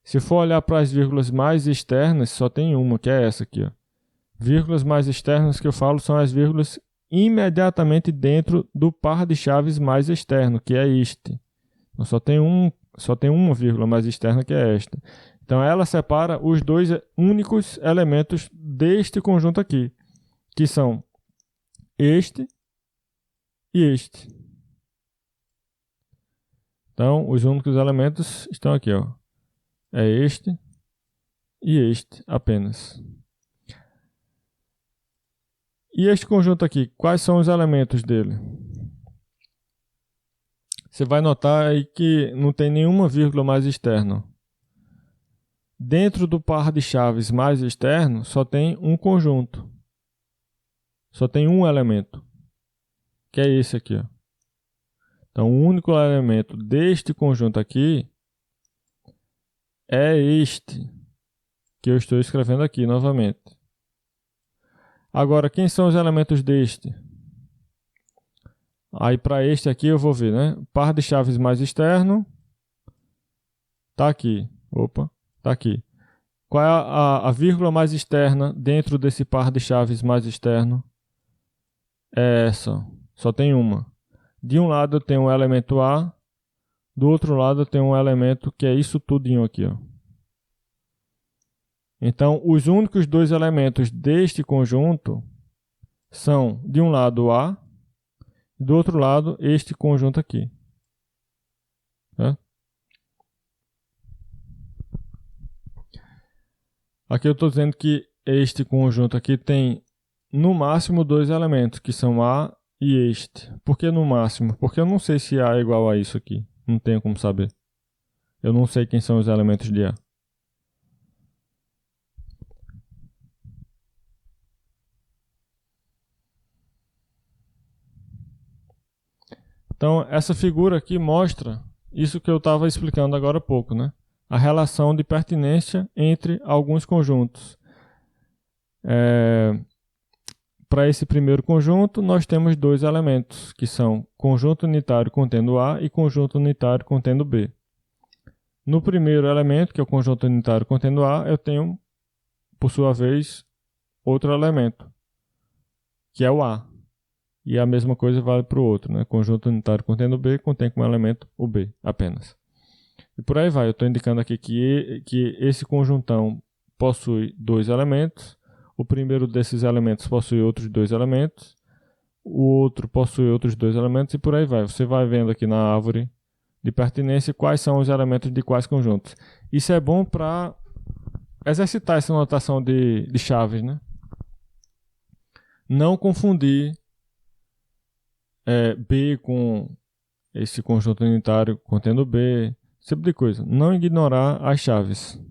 Se for olhar para as vírgulas mais externas, só tem uma, que é essa aqui, ó. Vírgulas mais externas que eu falo são as vírgulas imediatamente dentro do par de chaves mais externo, que é este. Então, só tem uma vírgula mais externa, que é esta. Então, ela separa os dois únicos elementos deste conjunto aqui, que são este e este. Então, os únicos elementos estão aqui, ó. É este e este apenas. E este conjunto aqui, quais são os elementos dele? Você vai notar aí que não tem nenhuma vírgula mais externa. Dentro do par de chaves mais externo, só tem um conjunto. Só tem um elemento, que é esse aqui. Ó. Então, o único elemento deste conjunto aqui é este, que eu estou escrevendo aqui novamente. Agora, quem são os elementos deste? Aí, para este aqui, eu vou ver, né? Par de chaves mais externo. Tá aqui. Opa, tá aqui. Qual é a vírgula mais externa dentro desse par de chaves mais externo? É essa. Só tem uma. De um lado eu tenho um elemento A, do outro lado eu tenho um elemento que é isso tudinho aqui. Ó. Então, os únicos dois elementos deste conjunto são, de um lado, A, e do outro lado, este conjunto aqui. Né? Aqui eu estou dizendo que este conjunto aqui tem, no máximo, dois elementos, que são A e este. Por que no máximo? Porque eu não sei se A é igual a isso aqui. Não tenho como saber. Eu não sei quem são os elementos de A. Então, essa figura aqui mostra isso que eu estava explicando agora há pouco, né? A relação de pertinência entre alguns conjuntos. Para esse primeiro conjunto, nós temos dois elementos, que são conjunto unitário contendo A e conjunto unitário contendo B. No primeiro elemento, que é o conjunto unitário contendo A, eu tenho, por sua vez, outro elemento, que é o A. E a mesma coisa vale para o outro, né? Conjunto unitário contendo B contém como elemento o B apenas. E por aí vai. Eu estou indicando aqui que esse conjuntão possui dois elementos. O primeiro desses elementos possui outros dois elementos. O outro possui outros dois elementos e por aí vai. Você vai vendo aqui na árvore de pertinência quais são os elementos de quais conjuntos. Isso é bom para exercitar essa notação de chaves, né? Não confundir B com esse conjunto unitário contendo B, esse tipo de coisa. Não ignorar as chaves.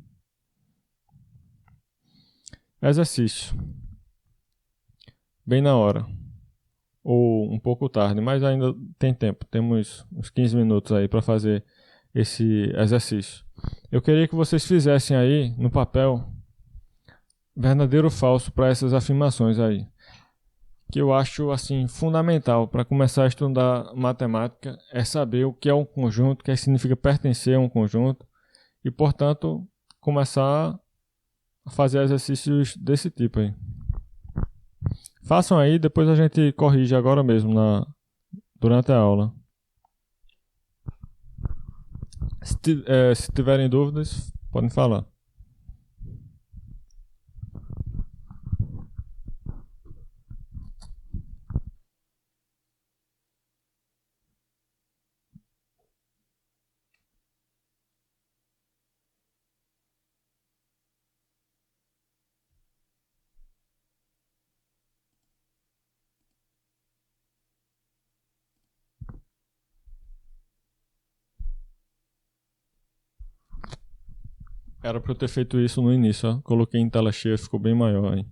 Exercício. Bem na hora. Ou um pouco tarde, mas ainda tem tempo. Temos uns 15 minutos aí para fazer esse exercício. Eu queria que vocês fizessem aí no papel verdadeiro ou falso para essas afirmações aí, que eu acho assim fundamental para começar a estudar matemática é saber o que é um conjunto, o que significa pertencer a um conjunto e, portanto, começar a fazer exercícios desse tipo aí. Façam aí, depois a gente corrige agora mesmo durante a aula. Se tiverem dúvidas, podem falar. Era para eu ter feito isso no início, ó. Coloquei em tela cheia, ficou bem maior aí.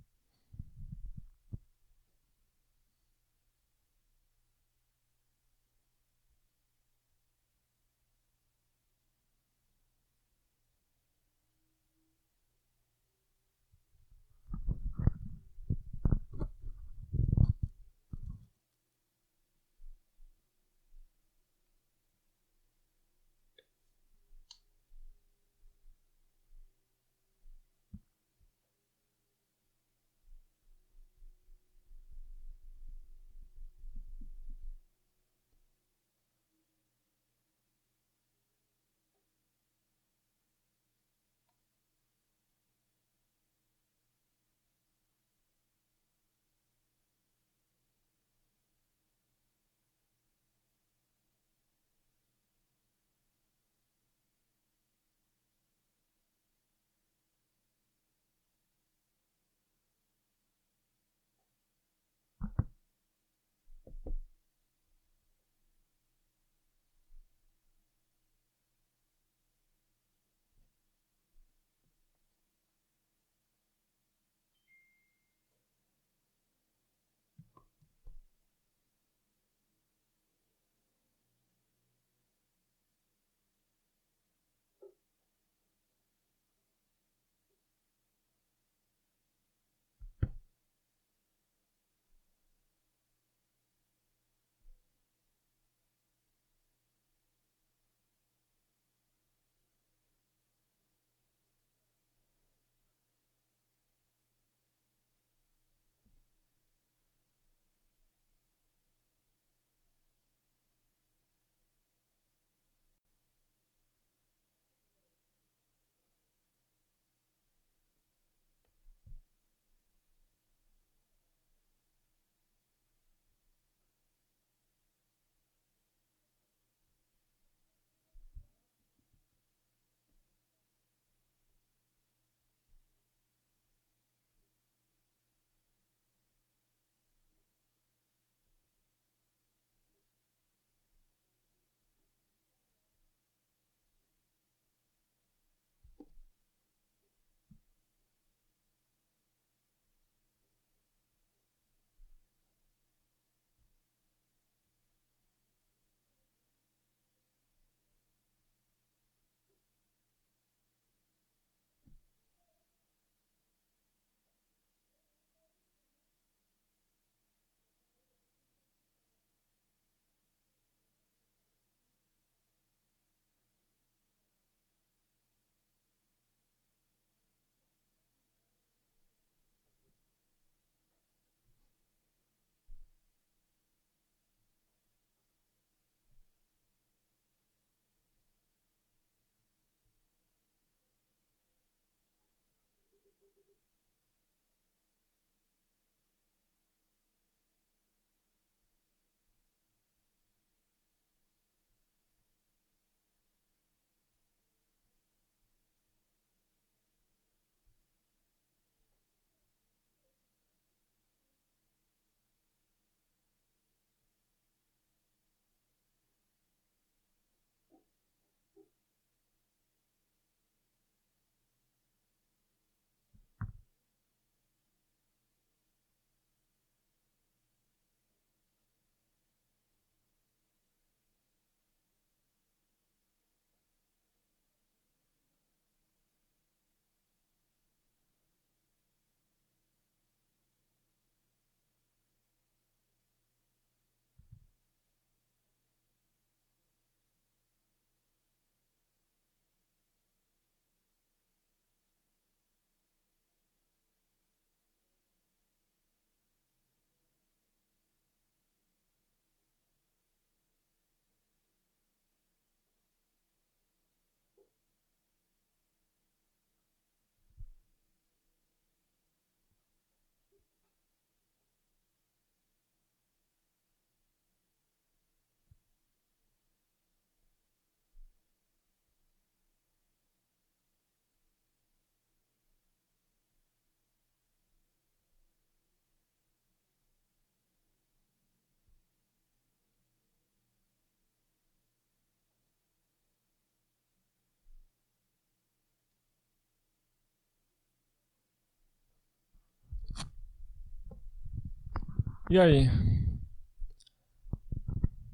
E aí?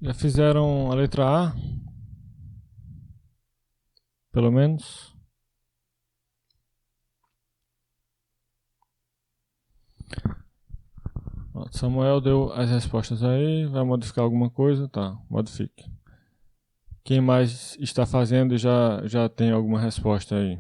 Já fizeram a letra A? Pelo menos? Samuel deu as respostas aí. Vai modificar alguma coisa? Tá, modifique. Quem mais está fazendo e já tem alguma resposta aí?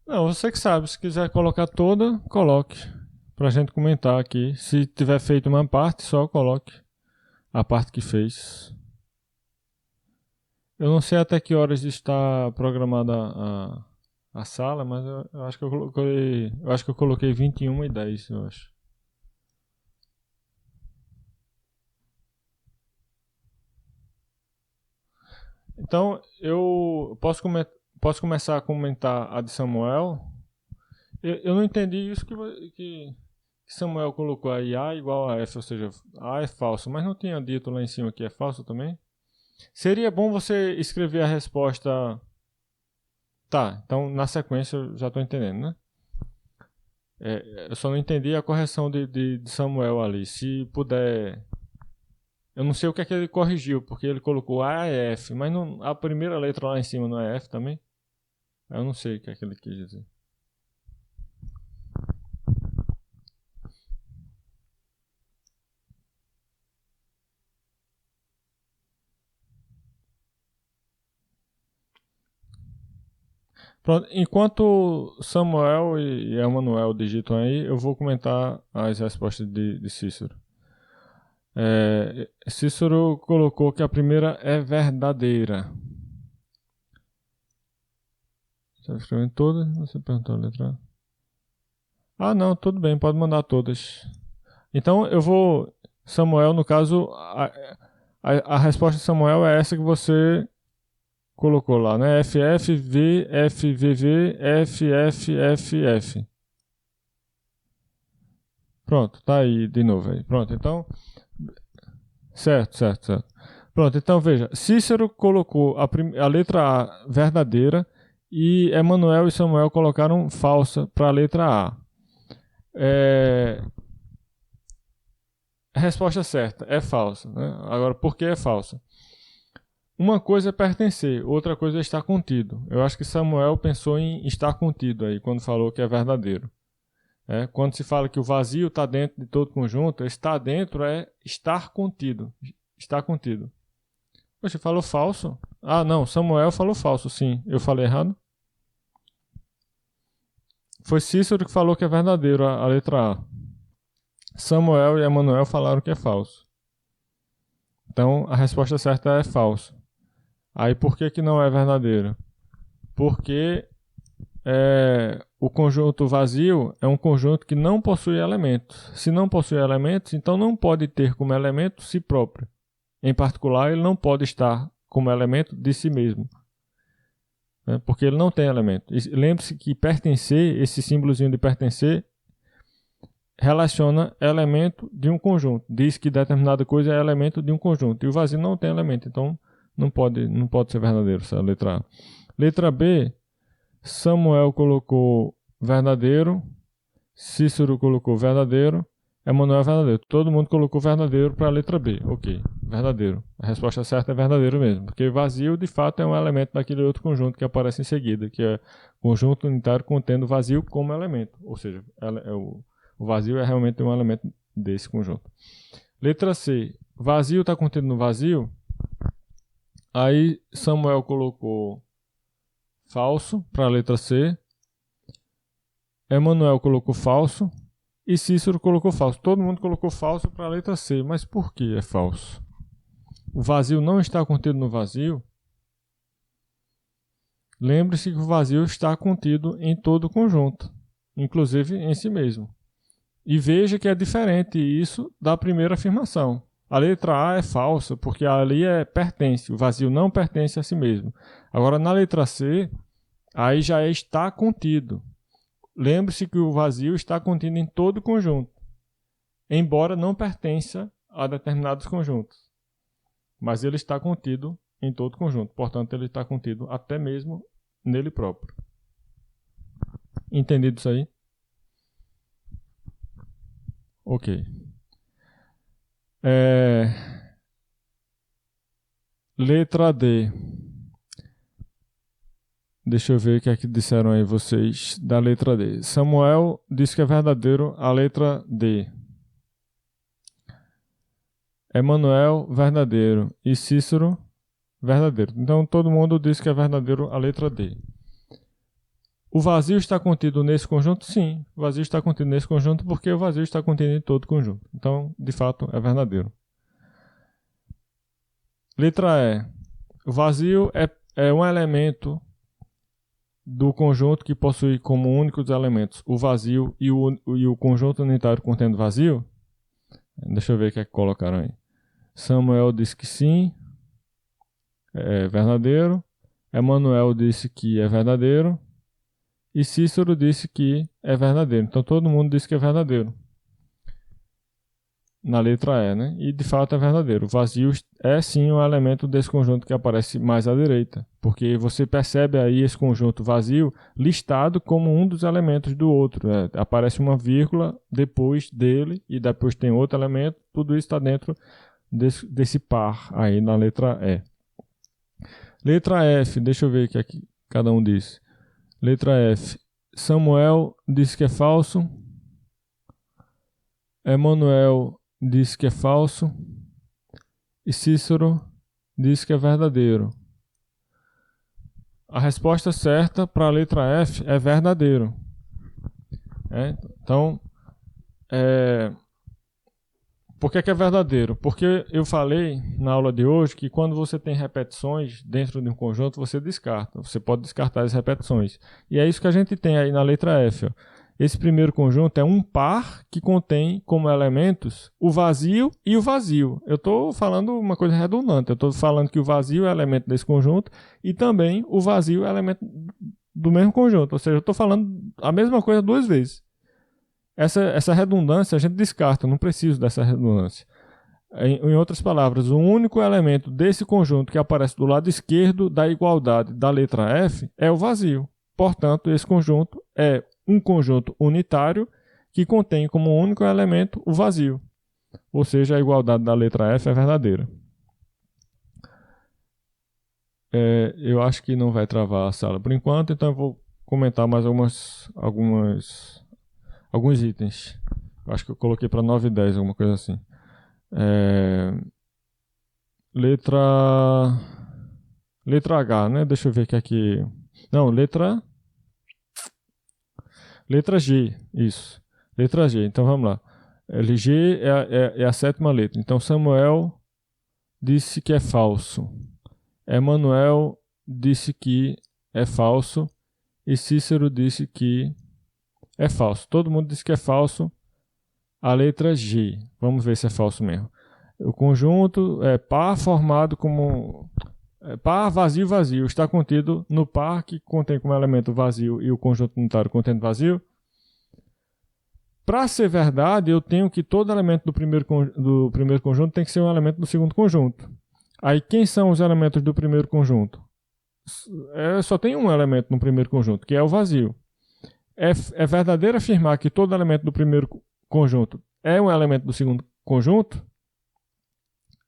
Não, você que sabe. Se quiser colocar toda, coloque. Pra gente comentar aqui. Se tiver feito uma parte, só coloque a parte que fez. Eu não sei até que horas está programada a sala, mas eu acho que eu coloquei 21h10, eu acho. Então, eu posso começar a comentar a de Samuel. Eu não entendi isso que Samuel colocou aí, A igual a F, ou seja, A é falso, mas não tinha dito lá em cima que é falso também? Seria bom você escrever a resposta. Tá, então na sequência eu já estou entendendo, né? Eu só não entendi a correção de Samuel ali. Se puder. Eu não sei o que é que ele corrigiu, porque ele colocou A e F, mas não, a primeira letra lá em cima não é F também? Eu não sei o que é que ele quis dizer. Pronto, enquanto Samuel e Emanuel digitam aí, eu vou comentar as respostas de Cícero. Cícero colocou que a primeira é verdadeira. Está escrevendo todas? Você perguntou a letra A? Ah, não, tudo bem, pode mandar todas. Então eu vou. Samuel, no caso, a resposta de Samuel é essa que você colocou lá, né? FFV, FVV, FFFF. Pronto, tá aí de novo aí. Pronto, então. Certo. Pronto, então veja. Cícero colocou a letra A verdadeira e Emanuel e Samuel colocaram falsa para a letra A. A resposta certa é falsa, né? Agora, por que é falsa? Uma coisa é pertencer, outra coisa é estar contido. Eu acho que Samuel pensou em estar contido aí, quando falou que é verdadeiro. Quando se fala que o vazio está dentro de todo conjunto, estar dentro é estar contido. Está contido. Você falou falso? Ah, não, Samuel falou falso, sim. Eu falei errado? Foi Cícero que falou que é verdadeiro a letra A. Samuel e Emanuel falaram que é falso. Então, a resposta certa é falso. Aí, por que não é verdadeiro? Porque o conjunto vazio é um conjunto que não possui elementos. Se não possui elementos, então não pode ter como elemento si próprio. Em particular, ele não pode estar como elemento de si mesmo, né? Porque ele não tem elemento. Lembre-se que pertencer, esse símbolozinho de pertencer, relaciona elemento de um conjunto. Diz que determinada coisa é elemento de um conjunto. E o vazio não tem elemento, então não pode ser verdadeiro essa letra A. Letra B, Samuel colocou verdadeiro, Cícero colocou verdadeiro, Emanuel verdadeiro. Todo mundo colocou verdadeiro para a letra B. Ok, verdadeiro. A resposta certa é verdadeiro mesmo, porque vazio de fato é um elemento daquele outro conjunto que aparece em seguida, que é conjunto unitário contendo vazio como elemento. Ou seja, o vazio é realmente um elemento desse conjunto. Letra C, vazio está contido no vazio. Aí Samuel colocou falso para a letra C, Emanuel colocou falso e Cícero colocou falso. Todo mundo colocou falso para a letra C, mas por que é falso? O vazio não está contido no vazio. Lembre-se que o vazio está contido em todo o conjunto, inclusive em si mesmo. E veja que é diferente isso da primeira afirmação. A letra A é falsa, porque ali pertence, o vazio não pertence a si mesmo. Agora, na letra C, aí já está contido. Lembre-se que o vazio está contido em todo o conjunto, embora não pertença a determinados conjuntos. Mas ele está contido em todo o conjunto, portanto, ele está contido até mesmo nele próprio. Entendido isso aí? Ok. Letra D. Deixa eu ver o que é que disseram aí vocês da letra D. Samuel diz que é verdadeiro a letra D. Emanuel, verdadeiro. E Cícero, verdadeiro. Então todo mundo diz que é verdadeiro a letra D. O vazio está contido nesse conjunto? Sim, o vazio está contido nesse conjunto porque o vazio está contido em todo o conjunto. Então, de fato, é verdadeiro. Letra E. O vazio é um elemento do conjunto que possui como únicos elementos o vazio e o conjunto unitário contendo vazio? Deixa eu ver o que é que colocaram aí. Samuel disse que sim, é verdadeiro. Emanuel disse que é verdadeiro. E Cícero disse que é verdadeiro. Então todo mundo disse que é verdadeiro. Na letra E, né? E de fato é verdadeiro. O vazio é sim um elemento desse conjunto que aparece mais à direita. Porque você percebe aí esse conjunto vazio listado como um dos elementos do outro. Aparece uma vírgula depois dele e depois tem outro elemento. Tudo isso está dentro desse par aí na letra E. Letra F, deixa eu ver o que aqui cada um disse. Letra F. Samuel disse que é falso. Emanuel disse que é falso. E Cícero disse que é verdadeiro. A resposta certa para a letra F é verdadeiro. Então, por que é verdadeiro? Porque eu falei na aula de hoje que quando você tem repetições dentro de um conjunto, você descarta. Você pode descartar as repetições. E é isso que a gente tem aí na letra F. Ó. Esse primeiro conjunto é um par que contém como elementos o vazio e o vazio. Eu estou falando uma coisa redundante. Eu estou falando que o vazio é elemento desse conjunto e também o vazio é elemento do mesmo conjunto. Ou seja, eu estou falando a mesma coisa duas vezes. Essa redundância a gente descarta, não preciso dessa redundância. Em outras palavras, o único elemento desse conjunto que aparece do lado esquerdo da igualdade da letra F é o vazio. Portanto, esse conjunto é um conjunto unitário que contém como único elemento o vazio. Ou seja, a igualdade da letra F é verdadeira. Eu acho que não vai travar a sala por enquanto, então eu vou comentar mais alguns itens. Eu acho que eu coloquei para 9 e 10, alguma coisa assim. Letra H, né? Deixa eu ver que aqui. Não, letra G, isso. Letra G, então vamos lá. LG é a sétima letra. Então Samuel disse que é falso. Emanuel disse que é falso. E Cícero disse que é falso. Todo mundo disse que é falso a letra G. Vamos ver se é falso mesmo. O conjunto é par formado como par vazio vazio. Está contido no par que contém como elemento vazio e o conjunto unitário contendo vazio. Para ser verdade, eu tenho que todo elemento do primeiro conjunto tem que ser um elemento do segundo conjunto. Aí quem são os elementos do primeiro conjunto? Só tem um elemento no primeiro conjunto, que é o vazio. É verdadeiro afirmar que todo elemento do primeiro conjunto é um elemento do segundo conjunto?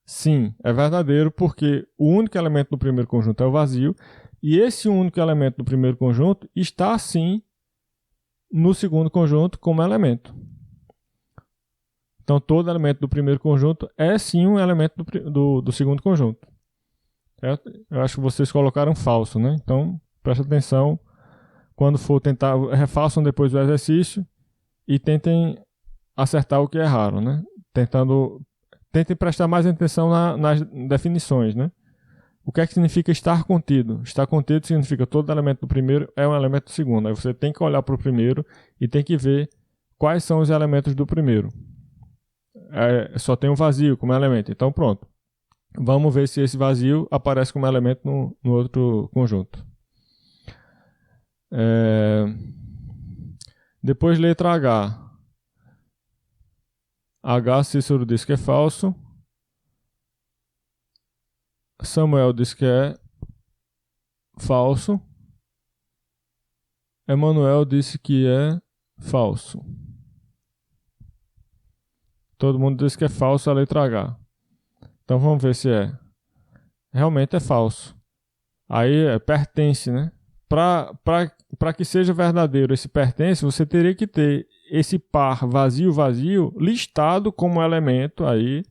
Sim, é verdadeiro porque o único elemento do primeiro conjunto é o vazio e esse único elemento do primeiro conjunto está, sim, no segundo conjunto como elemento. Então, todo elemento do primeiro conjunto é, sim, um elemento do segundo conjunto. Certo? Eu acho que vocês colocaram falso, né? Então, presta atenção. Quando for tentar, refaçam depois o exercício e tentem acertar o que erraram, né? Tentem prestar mais atenção nas definições, né? O que é que significa estar contido? Estar contido significa todo elemento do primeiro é um elemento do segundo. Aí você tem que olhar para o primeiro e tem que ver quais são os elementos do primeiro. só tem um vazio como elemento. Então pronto. Vamos ver se esse vazio aparece como elemento no outro conjunto. Depois letra H. H, Cícero diz que é falso. Samuel diz que é falso. Emanuel disse que é falso. Todo mundo diz que é falso a letra H. Então vamos ver se é. Realmente é falso. Aí pertence, né? Para que seja verdadeiro esse pertence, você teria que ter esse par vazio listado como elemento aí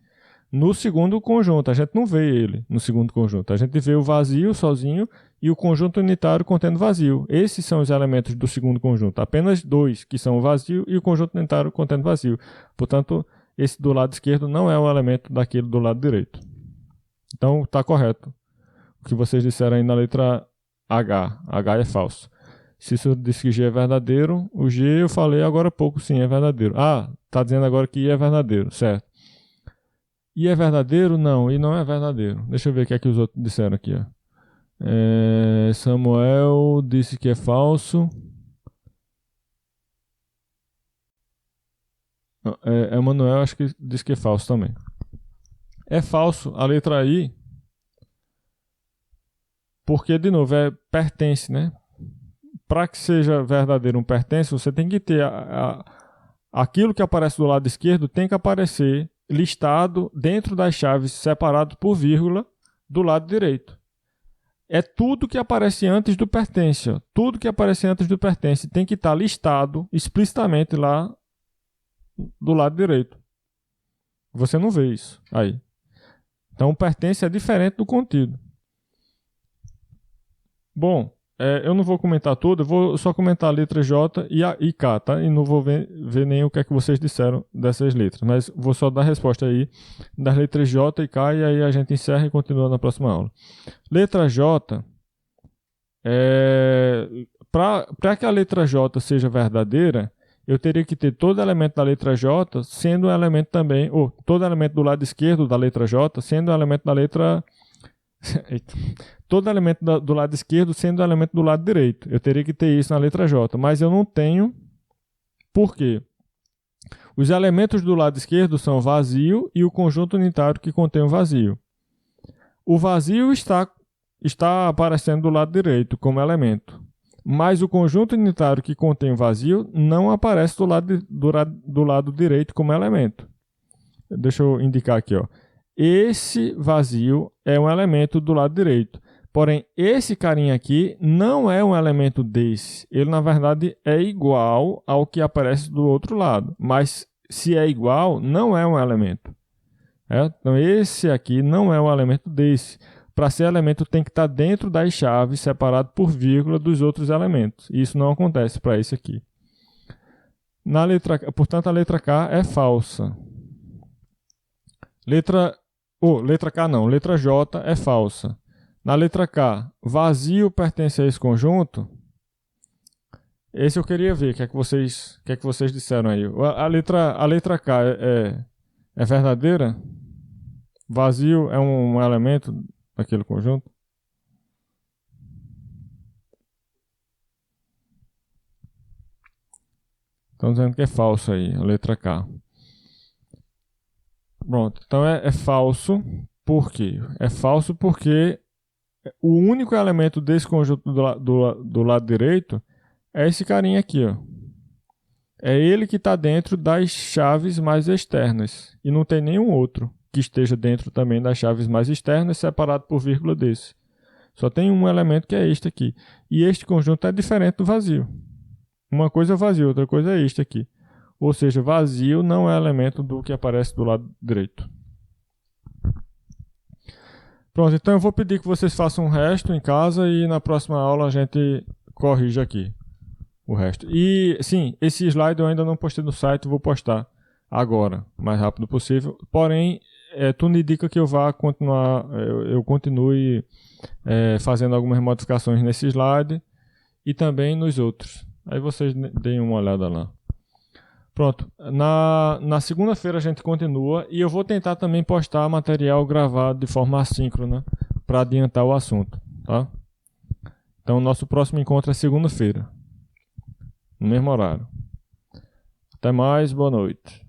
no segundo conjunto. A gente não vê ele no segundo conjunto. A gente vê o vazio sozinho e o conjunto unitário contendo vazio. Esses são os elementos do segundo conjunto. Apenas dois, que são o vazio e o conjunto unitário contendo vazio. Portanto, esse do lado esquerdo não é um elemento daquele do lado direito. Então, está correto. O que vocês disseram aí na letra H. H é falso. Cícero disse que G é verdadeiro. O G eu falei agora há pouco, sim, é verdadeiro. Ah, está dizendo agora que I é verdadeiro, certo. I é verdadeiro? Não, I não é verdadeiro. Deixa eu ver o que é que os outros disseram aqui. Ó. Samuel disse que é falso. Emanuel acho que disse que é falso também. É falso a letra I, porque, de novo, pertence, né? Para que seja verdadeiro um pertence, você tem que ter aquilo que aparece do lado esquerdo tem que aparecer listado dentro das chaves, separado por vírgula, do lado direito. É tudo que aparece antes do pertence. Ó. Tudo que aparece antes do pertence tem que estar listado explicitamente lá do lado direito. Você não vê isso aí. Então, o pertence é diferente do contido. Bom, eu não vou comentar tudo, eu vou só comentar a letra J e K, tá? E não vou ver nem o que é que vocês disseram dessas letras, mas vou só dar a resposta aí das letras J e K e aí a gente encerra e continua na próxima aula. Letra J, para que a letra J seja verdadeira, eu teria que ter todo elemento da letra J sendo um elemento também, ou todo elemento do lado esquerdo da letra J sendo um elemento da letra... todo elemento do lado esquerdo sendo um elemento do lado direito. Eu teria que ter isso na letra J, mas eu não tenho. Por quê? Os elementos do lado esquerdo são vazio e o conjunto unitário que contém o vazio. O vazio está aparecendo do lado direito como elemento, mas o conjunto unitário que contém o vazio não aparece do lado direito como elemento. Deixa eu indicar aqui, ó. Esse vazio é um elemento do lado direito. Porém, esse carinha aqui não é um elemento desse. Ele, na verdade, é igual ao que aparece do outro lado. Mas, se é igual, não é um elemento. Então, esse aqui não é um elemento desse. Para ser elemento, tem que estar dentro das chaves, separado por vírgula dos outros elementos. Isso não acontece para esse aqui. Portanto, a letra K é falsa. Letra K não, letra J é falsa. Na letra K, vazio pertence a esse conjunto? Esse eu queria ver, o que é que vocês disseram aí. A letra K é verdadeira? Vazio é um elemento daquele conjunto? Estão dizendo que é falso aí, a letra K. Pronto, então é falso. Por quê? É falso porque o único elemento desse conjunto do lado direito é esse carinha aqui, ó. É ele que está dentro das chaves mais externas. E não tem nenhum outro que esteja dentro também das chaves mais externas, separado por vírgula desse. Só tem um elemento que é este aqui. E este conjunto é diferente do vazio. Uma coisa é vazio, outra coisa é este aqui. Ou seja, vazio não é elemento do que aparece do lado direito. Pronto, então eu vou pedir que vocês façam o resto em casa e na próxima aula a gente corrige aqui o resto. E sim, esse slide eu ainda não postei no site, vou postar agora, o mais rápido possível. Porém, tudo indica que eu vá continuar, eu continue fazendo algumas modificações nesse slide e também nos outros. Aí vocês deem uma olhada lá. Pronto. Na segunda-feira a gente continua e eu vou tentar também postar material gravado de forma assíncrona para adiantar o assunto, tá? Então, nosso próximo encontro é segunda-feira, no mesmo horário. Até mais, boa noite.